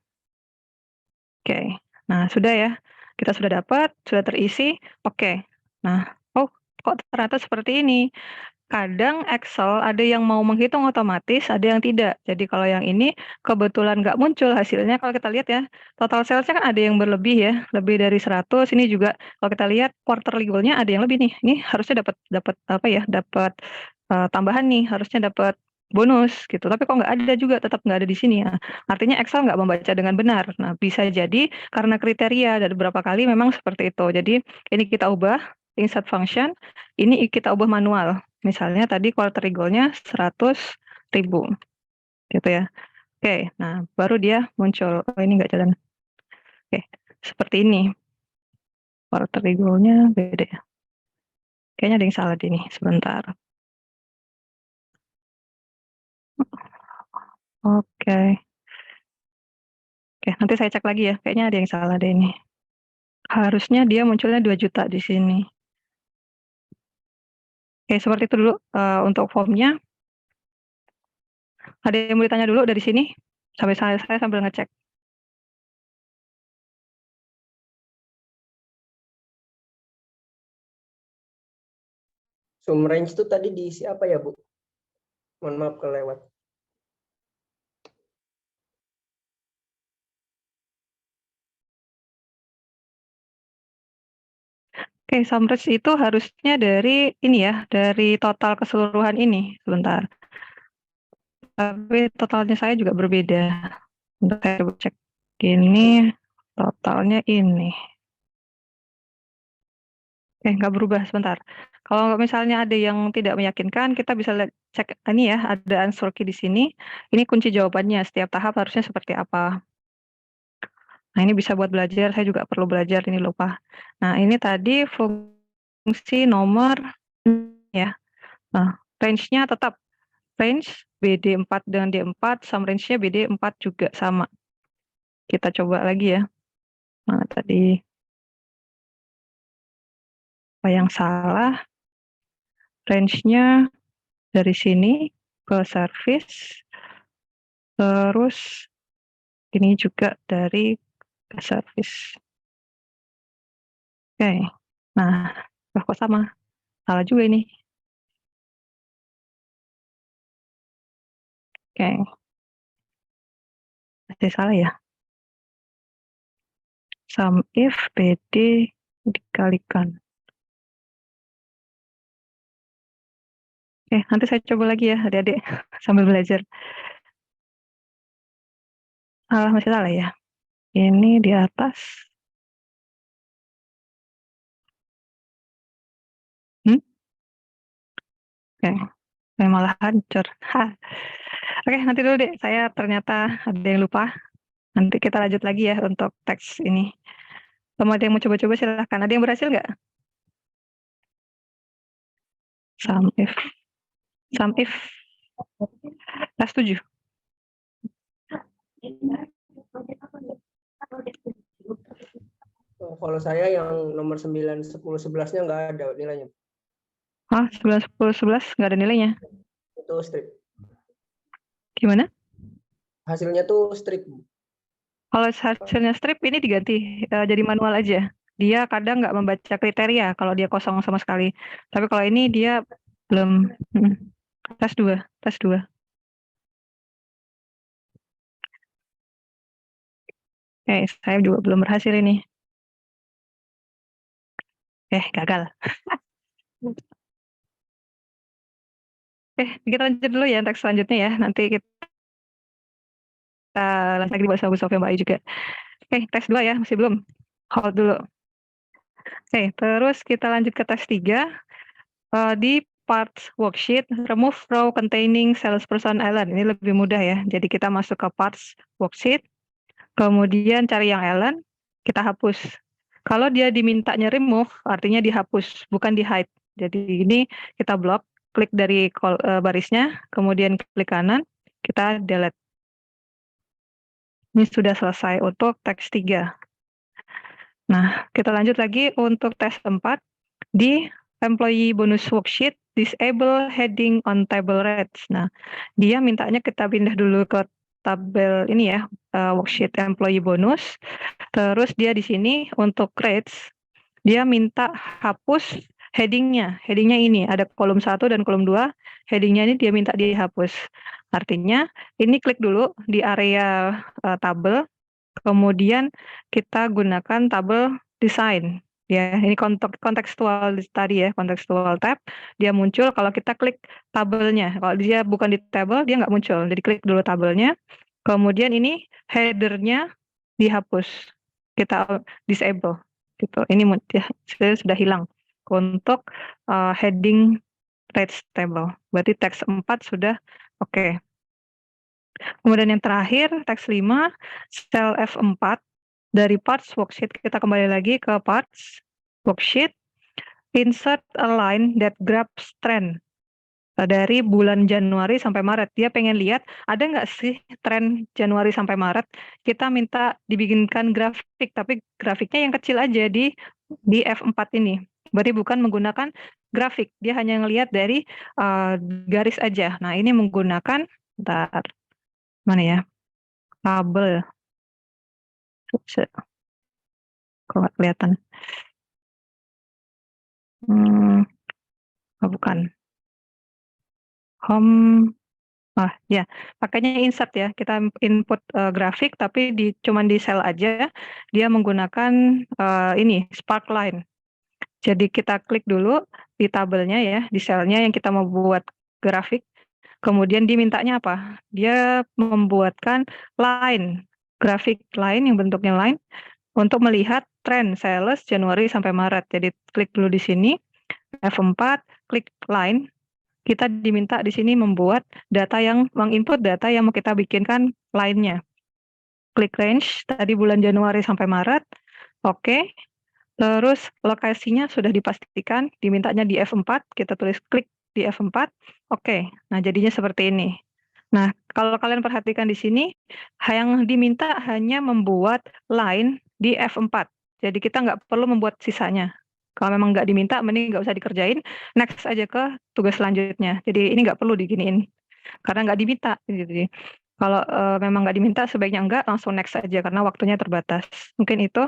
Oke. Nah, sudah ya. Kita sudah dapat, sudah terisi. Oke. Nah, oh kok ternyata seperti ini. Kadang Excel ada yang mau menghitung otomatis, ada yang tidak. Jadi kalau yang ini kebetulan nggak muncul hasilnya, kalau kita lihat ya, total sales-nya kan ada yang berlebih ya, lebih dari 100. Ini juga kalau kita lihat quarterly goal-nya ada yang lebih nih. Ini harusnya dapat apa ya, dapat tambahan nih, harusnya dapat bonus gitu. Tapi kok nggak ada juga, tetap nggak ada di sini ya. Artinya Excel nggak membaca dengan benar. Nah, bisa jadi karena kriteria dan beberapa kali memang seperti itu. Jadi ini kita ubah insert function, ini kita ubah manual. Misalnya tadi quarterly goal-nya 100.000 gitu ya. Oke, nah baru dia muncul. Oh, ini nggak jalan. Oke, seperti ini. Quarterly goal-nya beda ya. Kayaknya ada yang salah di ini. Sebentar. Oke. Oke, nanti saya cek lagi ya. Kayaknya ada yang salah deh ini. Harusnya dia munculnya 2 juta di sini. Oke, seperti itu dulu untuk formnya. Ada yang mau ditanya dulu dari sini? Sampai saya sambil ngecek. Sum range itu tadi diisi apa ya, Bu? Mohon maaf kelewat. Oke, sum range itu harusnya dari ini ya, dari total keseluruhan ini. Sebentar. Tapi totalnya saya juga berbeda. Bentar, saya coba cek. Ini totalnya ini. Oke, nggak berubah, sebentar. Kalau misalnya ada yang tidak meyakinkan, kita bisa cek ini ya, ada answer key di sini. Ini kunci jawabannya, setiap tahap harusnya seperti apa. Nah, ini bisa buat belajar, saya juga perlu belajar, ini lupa. Nah, ini tadi fungsi nomor ya. Nah, range-nya tetap range BD4 dengan D4, sum range-nya BD4 juga sama. Kita coba lagi ya. Mana tadi? Apa yang salah? Range-nya dari sini ke service, terus ini juga dari ke service. Oke, nah, kok sama? Salah juga ini. Oke, masih salah ya. Sum if BD dikalikan. Oke, nanti saya coba lagi ya adik-adik sambil belajar. Masih salah ya. Ini di atas. Oke, saya malah hancur. Oke, nanti dulu deh. Saya ternyata ada yang lupa. Nanti kita lanjut lagi ya untuk teks ini. Kalau ada yang mau coba-coba silahkan. Ada yang berhasil nggak? Sum if. Tes 7. Kalau saya yang nomor 9, 10, 11-nya nggak ada nilainya. 9, 10, 11 nggak ada nilainya. Itu strip. Gimana? Hasilnya tuh strip. Kalau hasilnya strip ini diganti jadi manual aja. Dia kadang nggak membaca kriteria kalau dia kosong sama sekali. Tapi kalau ini dia belum. Tes 2. Saya juga belum berhasil ini. Gagal. Kita lanjut dulu ya teks selanjutnya ya. Nanti kita lanjut lagi buat Bu Sofia Mbak Ayu juga. Tes 2 ya, masih belum. Hold dulu. Terus kita lanjut ke tes 3. Di parts worksheet, remove row containing salesperson Ellen. Ini lebih mudah ya. Jadi kita masuk ke parts worksheet, kemudian cari yang Ellen, kita hapus. Kalau dia dimintanya remove, artinya dihapus, bukan di hide. Jadi ini kita blok, klik dari barisnya, kemudian klik kanan, kita delete. Ini sudah selesai untuk teks 3. Nah, kita lanjut lagi untuk tes 4. Di employee bonus worksheet, disable heading on table rates. Nah, dia mintanya kita pindah dulu ke tabel ini ya, worksheet employee bonus. Terus dia di sini untuk rates, dia minta hapus headingnya. Headingnya ini, ada kolom 1 dan kolom 2. Headingnya ini dia minta dihapus. Artinya, ini klik dulu di area tabel, kemudian kita gunakan tabel design. Ya, ini kontekstual tadi ya, kontekstual tab, dia muncul kalau kita klik tabelnya. Kalau dia bukan di tabel, dia nggak muncul. Jadi klik dulu tabelnya, kemudian ini header-nya dihapus. Kita disable. Gitu. Ini ya, sudah hilang untuk heading rates table. Berarti teks 4 sudah oke. Kemudian yang terakhir, teks 5, sel F4. Dari parts worksheet, kita kembali lagi ke parts worksheet, insert a line that grabs trend. Dari bulan Januari sampai Maret, dia pengen lihat ada nggak sih tren Januari sampai Maret. Kita minta dibikinkan grafik, tapi grafiknya yang kecil aja di F4 ini. Berarti bukan menggunakan grafik, dia hanya ngelihat dari garis aja. Nah, ini menggunakan, bentar, mana ya, tabel. Kok nggak kelihatan? Bukan. Home. Ya, pakainya insert ya. Kita input grafik, tapi cuman di sel aja. Dia menggunakan ini Sparkline. Jadi kita klik dulu di tabelnya ya, di selnya yang kita mau buat grafik. Kemudian dimintanya apa? Dia membuatkan line, grafik line yang bentuknya line untuk melihat tren sales Januari sampai Maret. Jadi klik dulu di sini, F4, klik line. Kita diminta di sini membuat data yang menginput data yang mau kita bikinkan line-nya. Klik range, tadi bulan Januari sampai Maret. Oke. Terus lokasinya sudah dipastikan, dimintanya di F4, kita tulis klik di F4. Oke. Nah, jadinya seperti ini. Nah, kalau kalian perhatikan di sini, yang diminta hanya membuat line di F4. Jadi kita nggak perlu membuat sisanya. Kalau memang nggak diminta, mending nggak usah dikerjain. Next aja ke tugas selanjutnya. Jadi ini nggak perlu diginiin. karena nggak diminta gitu. Kalau memang nggak diminta sebaiknya enggak, langsung next aja karena waktunya terbatas. Mungkin itu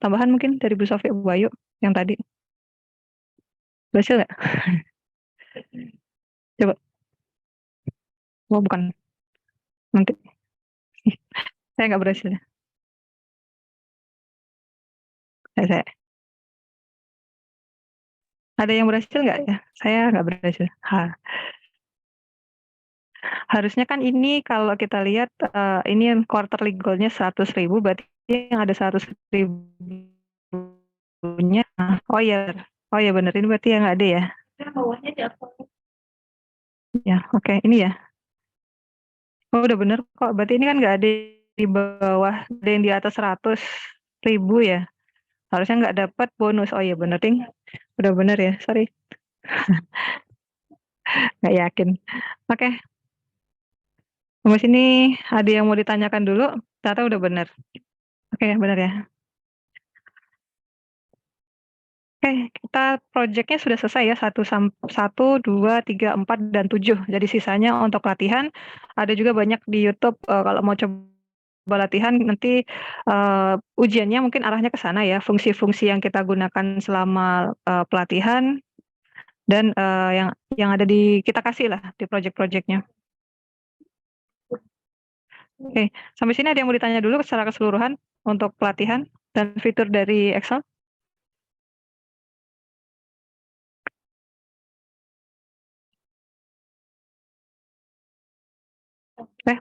tambahan mungkin dari Bu Sofi, Bu Ayu yang tadi. Berhasil nggak? Coba. Oh bukan, nanti. Saya nggak berhasil. Saya. Ada yang berhasil nggak ya? Saya nggak berhasil. Harusnya kan ini kalau kita lihat ini yang quarterly goal-nya 100.000, berarti yang ada 100.000-nya. Oh ya benar, ini berarti yang nggak ada ya. Ya oke, ini ya. Oh udah bener kok, berarti ini kan nggak ada di bawah, ada yang di atas 100.000 ya. Harusnya nggak dapat bonus. Oh iya bener ding, udah bener ya, sorry. Nggak yakin. Oke, sampai sini ada yang mau ditanyakan dulu? Ternyata udah bener. Oke bener ya. Oke, kita proyeknya sudah selesai ya, 1, 2, 3, 4, dan 7. Jadi sisanya untuk latihan. Ada juga banyak di YouTube kalau mau coba latihan nanti ujiannya mungkin arahnya ke sana ya, fungsi-fungsi yang kita gunakan selama pelatihan dan yang ada di kita kasih lah di proyek-proyeknya. Oke, sampai sini ada yang mau ditanya dulu secara keseluruhan untuk pelatihan dan fitur dari Excel?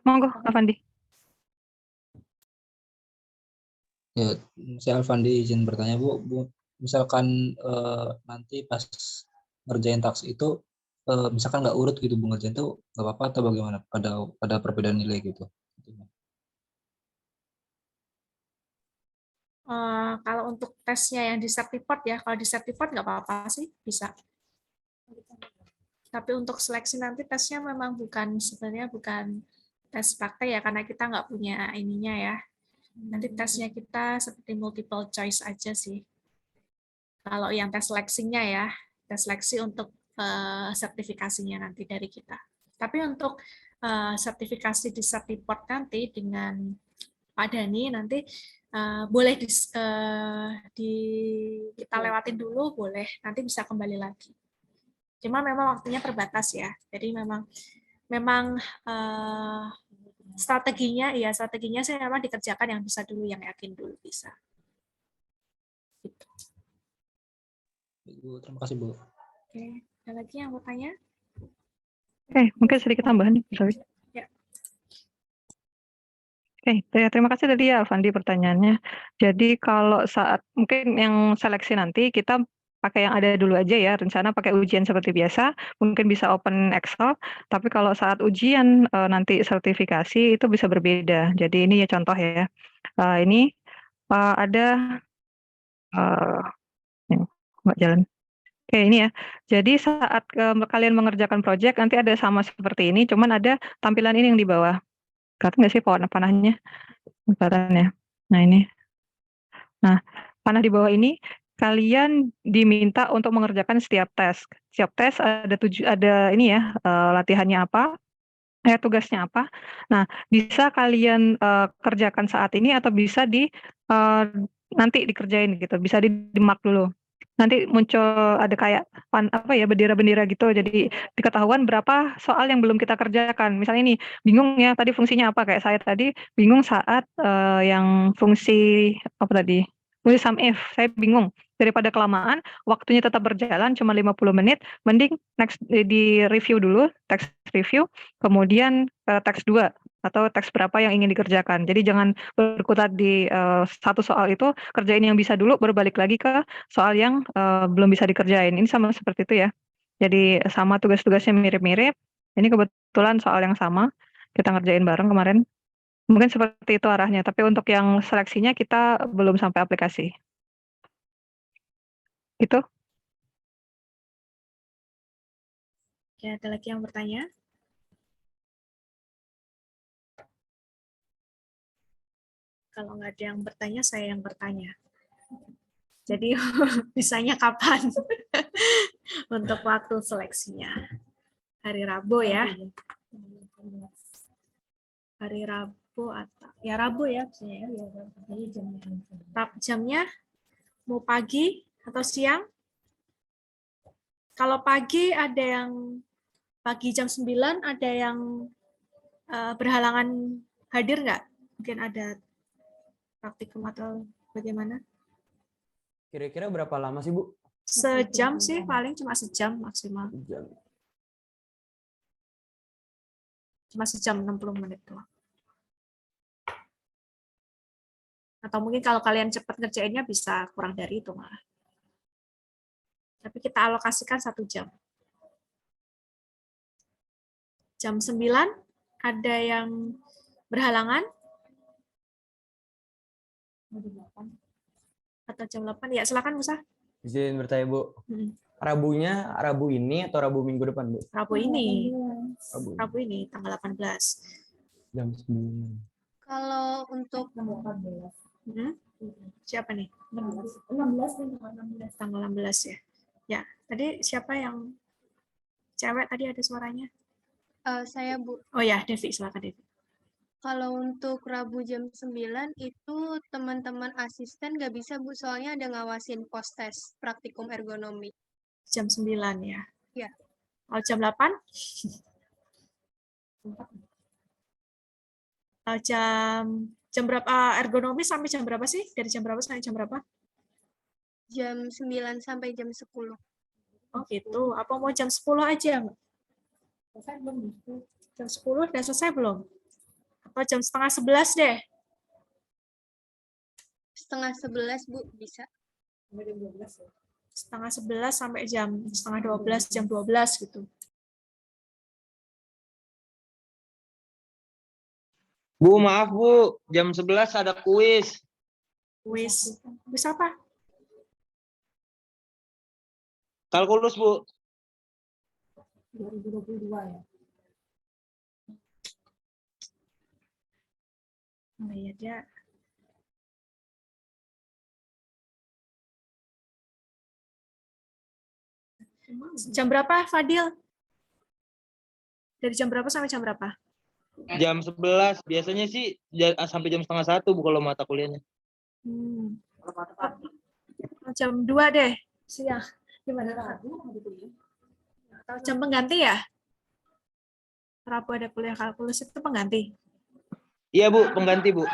Monggo, Avandi. Ya, saya Alfandi izin bertanya Bu. Misalkan nanti pas ngerjain taks itu misalkan nggak urut gitu Bu, ngerjain itu nggak apa-apa atau bagaimana pada perbedaan nilai gitu? Kalau untuk tesnya yang di Certiport ya, kalau di Certiport nggak apa-apa sih, bisa. Tapi untuk seleksi nanti tesnya memang sebenarnya bukan tes praktek ya, karena kita nggak punya ininya ya. Nanti tesnya kita seperti multiple choice aja sih. Kalau yang tes seleksinya ya, tes seleksi untuk sertifikasinya nanti dari kita. Tapi untuk sertifikasi di Certiport nanti dengan Pak Dhani nanti boleh kita lewatin dulu, boleh nanti bisa kembali lagi. Cuma memang waktunya terbatas ya, jadi memang strateginya saya memang dikerjakan yang bisa dulu, yang yakin dulu bisa. Gitu. Bu, terima kasih Bu. Oke, ada lagi yang mau tanya? Mungkin sedikit tambahan. Sorry. Ya. Terima kasih tadi ya Alfandi pertanyaannya. Jadi kalau saat mungkin yang seleksi nanti kita pakai yang ada dulu aja ya, rencana pakai ujian seperti biasa, mungkin bisa open Excel, tapi kalau saat ujian nanti sertifikasi itu bisa berbeda. Jadi ini ya contoh ya, ini ada nggak jalan. Oke ini ya, jadi saat kalian mengerjakan proyek nanti ada sama seperti ini, cuman ada tampilan ini yang di bawah. Kelihatan nggak sih panahnya? Kelihatan ya. Nah ini. Nah, panah di bawah ini kalian diminta untuk mengerjakan setiap tes. Setiap tes ada ini ya, latihannya apa, tugasnya apa. Nah, bisa kalian kerjakan saat ini atau bisa nanti dikerjain gitu, bisa di-mark dulu. Nanti muncul ada kayak bendera-bendera gitu, jadi diketahuan berapa soal yang belum kita kerjakan. Misalnya ini bingung ya tadi fungsinya apa, kayak saya tadi bingung saat yang fungsi apa tadi, fungsi sum if, saya bingung. Daripada kelamaan, waktunya tetap berjalan cuma 50 menit, mending next di review dulu, text review, kemudian teks 2 atau teks berapa yang ingin dikerjakan. Jadi jangan berkutat di satu soal itu, kerjain yang bisa dulu, berbalik lagi ke soal yang belum bisa dikerjain. Ini sama seperti itu ya. Jadi sama tugas-tugasnya mirip-mirip. Ini kebetulan soal yang sama, kita ngerjain bareng kemarin. Mungkin seperti itu arahnya, tapi untuk yang seleksinya kita belum sampai aplikasi. Gitu. Ya, ada lagi yang bertanya? Kalau nggak ada yang bertanya, saya yang bertanya. Jadi bisanya kapan untuk waktu seleksinya? Hari Rabu ya. Hari Rabu atau ya Rabu ya, jamnya mau pagi atau siang? Kalau pagi ada yang pagi jam 9, ada yang berhalangan hadir nggak? Mungkin ada praktikum atau bagaimana? Kira-kira berapa lama sih, Bu? Sejam sih, paling cuma sejam maksimal. Jam. Cuma sejam 60 menit doang. Atau mungkin kalau kalian cepat ngerjainnya bisa kurang dari itu malah. Tapi kita alokasikan 1 jam. Jam 9 ada yang berhalangan? Atau jam 8? Ya, silakan Musa. Izin bertanya, Bu. Hmm. Rabunya Rabu ini atau Rabu minggu depan, Bu? Rabu ini. Rabu. Rabu ini tanggal 18. Jam 9. Kalau untuk Siapa nih? 16 tanggal 16 ya. Ya, tadi siapa yang cewek tadi ada suaranya? saya, Bu, Oh ya, Devi, silakan Devi. kalau untuk Rabu jam 9 itu teman-teman asisten nggak bisa, Bu, soalnya ada ngawasin post-test praktikum ergonomi. Jam 9 ya. Ya. Kalau jam 8? Jam berapa ergonomi sampai jam berapa sih? Dari jam berapa sampai jam berapa? Jam 9 sampai jam 10. Oh gitu. Apa mau jam 10 aja? Jam 10 udah selesai belum? Atau jam setengah 11 deh? Setengah 11, Bu, bisa. Setengah 11 sampai jam setengah 12, jam 12 gitu. Bu, maaf Bu, jam 11 ada kuis. Kuis apa? Kalkulus, Bu. 2022 ya. Oh iya, dia. Jam berapa, Fadil? Dari jam berapa sampai jam berapa? Jam 11. Biasanya sih sampai jam setengah 1, Bu, kalau mata kuliahnya. Jam 2 deh, siang. Gimana Rabu? Atau jam pengganti ya? Rabu ada kuliah kalkulus itu pengganti? Iya, Bu, pengganti, Bu.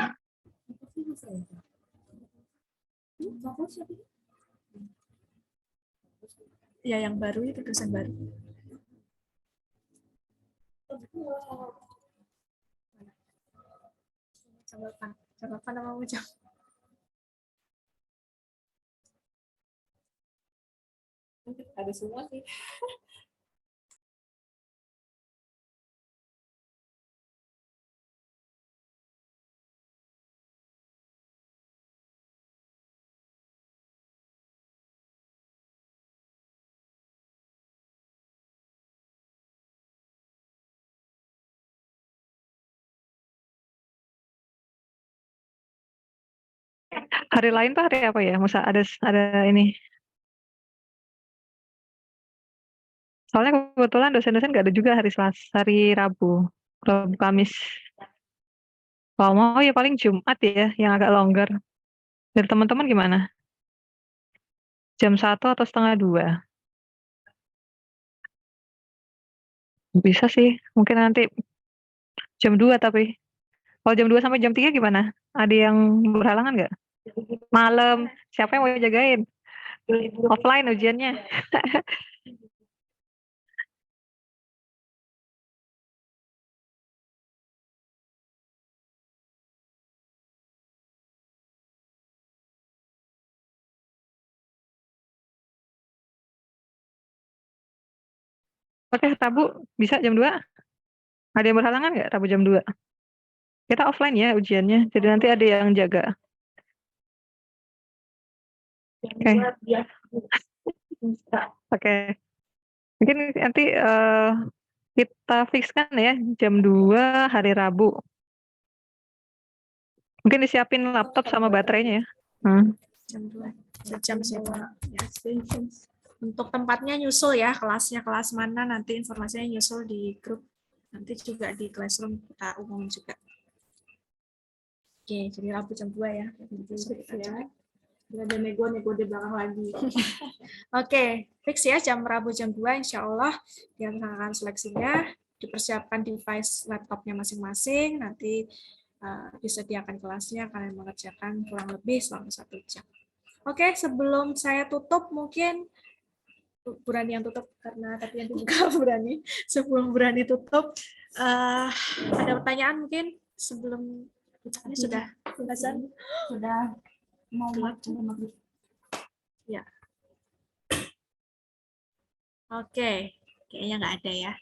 Ya, yang baru itu dosen baru. Jam 8 nama jam. Ada semua sih. Hari lain tuh hari apa ya? Masa ada ini. Soalnya kebetulan dosen-dosen nggak ada juga hari Selasa, hari Rabu, Kamis. Kalau mau ya paling Jumat ya, yang agak longgar. Dari teman-teman gimana? Jam 1 atau setengah 2? Bisa sih, mungkin nanti jam 2 tapi. Kalau jam 2 sampai jam 3 gimana? Ada yang berhalangan nggak? Malam, siapa yang mau jagain? Offline ujiannya. Oke, Rabu bisa jam 2? Ada yang berhalangan nggak Rabu jam 2? Kita offline ya ujiannya, jadi nanti ada yang jaga. Oke. Mungkin nanti kita fixkan ya jam 2 hari Rabu. Mungkin disiapin laptop sama baterainya ya. Jam 2. Jam siapa? Ya. Untuk tempatnya nyusul ya, kelasnya kelas mana nanti informasinya nyusul di grup Nanti juga di Classroom kita umumin juga. Oke, jadi Rabu jam 2 ya. Nggak ada nego-nego di belakang lagi. Oke, fix ya jam Rabu jam 2 insya Allah dilaksanakan seleksinya, dipersiapkan device laptopnya masing-masing, nanti disediakan kelasnya, kalian mengerjakan kurang lebih selama 1 jam. Oke, sebelum saya tutup mungkin Burani yang tutup karena tadi yang dibuka Burani. Sebelum Burani tutup, ada pertanyaan mungkin sebelum ini sudah selesai? Sudah mau maghrib. Ya. Oke, kayaknya nggak ada ya.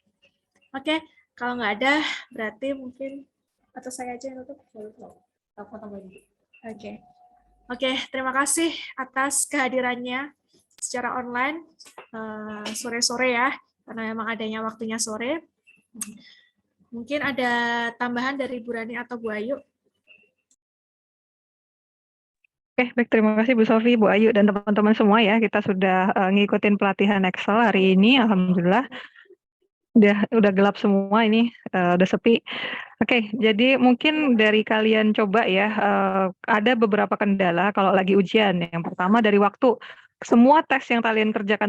Oke, kalau nggak ada berarti mungkin atau saya aja yang tutup. Oke, terima kasih atas kehadirannya secara online sore-sore ya, karena memang adanya waktunya sore. Mungkin ada tambahan dari Bu Rani atau Bu Ayu? Oke, baik, terima kasih Bu Sofi, Bu Ayu, dan teman-teman semua ya. Kita sudah ngikutin pelatihan Excel hari ini, alhamdulillah. Udah gelap semua ini, udah sepi. Oke, jadi mungkin dari kalian coba ya, ada beberapa kendala kalau lagi ujian. Yang pertama dari waktu. Semua tes yang kalian kerjakan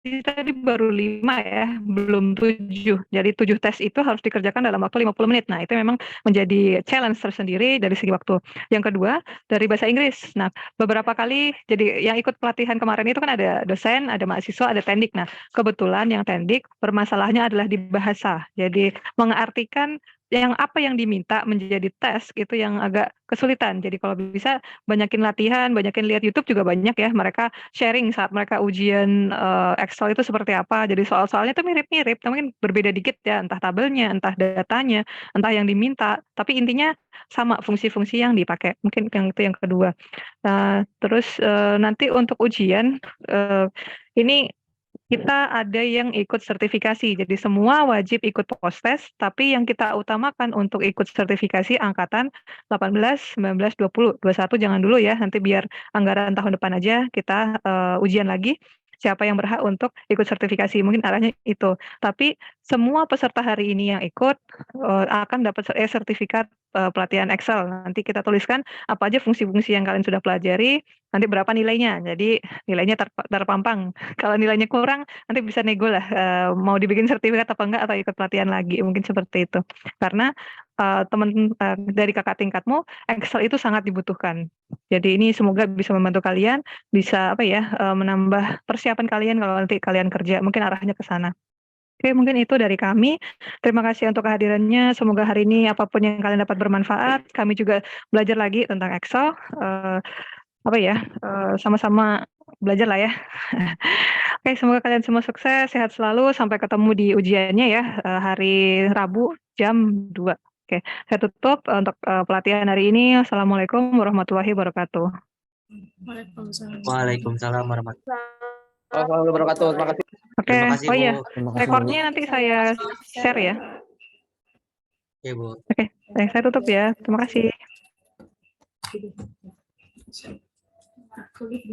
tadi baru 5 ya, belum 7. Jadi 7 tes itu harus dikerjakan dalam waktu 50 menit. Nah, itu memang menjadi challenge tersendiri dari segi waktu. Yang kedua, dari bahasa Inggris. Nah, beberapa kali jadi yang ikut pelatihan kemarin itu kan ada dosen, ada mahasiswa, ada tendik. Nah, kebetulan yang tendik bermasalahnya adalah di bahasa. Jadi mengartikan apa yang diminta menjadi tes itu yang agak kesulitan. Jadi kalau bisa banyakin latihan, banyakin lihat YouTube juga banyak ya. Mereka sharing saat mereka ujian Excel itu seperti apa. Jadi soal-soalnya itu mirip-mirip, tapi mungkin berbeda dikit ya, entah tabelnya, entah datanya, entah yang diminta. Tapi intinya sama fungsi-fungsi yang dipakai. Mungkin yang itu yang kedua. Nah, terus nanti untuk ujian ini kita ada yang ikut sertifikasi. Jadi semua wajib ikut post-test, tapi yang kita utamakan untuk ikut sertifikasi angkatan 18, 19, 20. 21 jangan dulu ya, nanti biar anggaran tahun depan aja kita ujian lagi. Siapa yang berhak untuk ikut sertifikasi, mungkin arahnya itu. Tapi semua peserta hari ini yang ikut akan dapat sertifikat pelatihan Excel. Nanti kita tuliskan apa aja fungsi-fungsi yang kalian sudah pelajari, nanti berapa nilainya. Jadi nilainya terpampang. Kalau nilainya kurang, nanti bisa nego lah, mau dibikin sertifikat apa enggak atau ikut pelatihan lagi, mungkin seperti itu. Karena teman dari kakak tingkatmu, Excel itu sangat dibutuhkan. Jadi ini semoga bisa membantu kalian, bisa menambah persiapan kalian kalau nanti kalian kerja, mungkin arahnya ke sana. Oke, mungkin itu dari kami. Terima kasih untuk kehadirannya. Semoga hari ini apapun yang kalian dapat bermanfaat. Kami juga belajar lagi tentang Excel. Sama-sama belajar lah ya. Oke, semoga kalian semua sukses, sehat selalu, sampai ketemu di ujiannya ya, hari Rabu jam 2. Oke, saya tutup untuk pelatihan hari ini. Assalamualaikum warahmatullahi wabarakatuh. Waalaikumsalam warahmatullahi wabarakatuh. Terima kasih. Oke, Terima kasih, Bu. Terima kasih, Bu. rekornya nanti saya share ya. Oke, Bu. Oke, saya tutup ya. Terima kasih.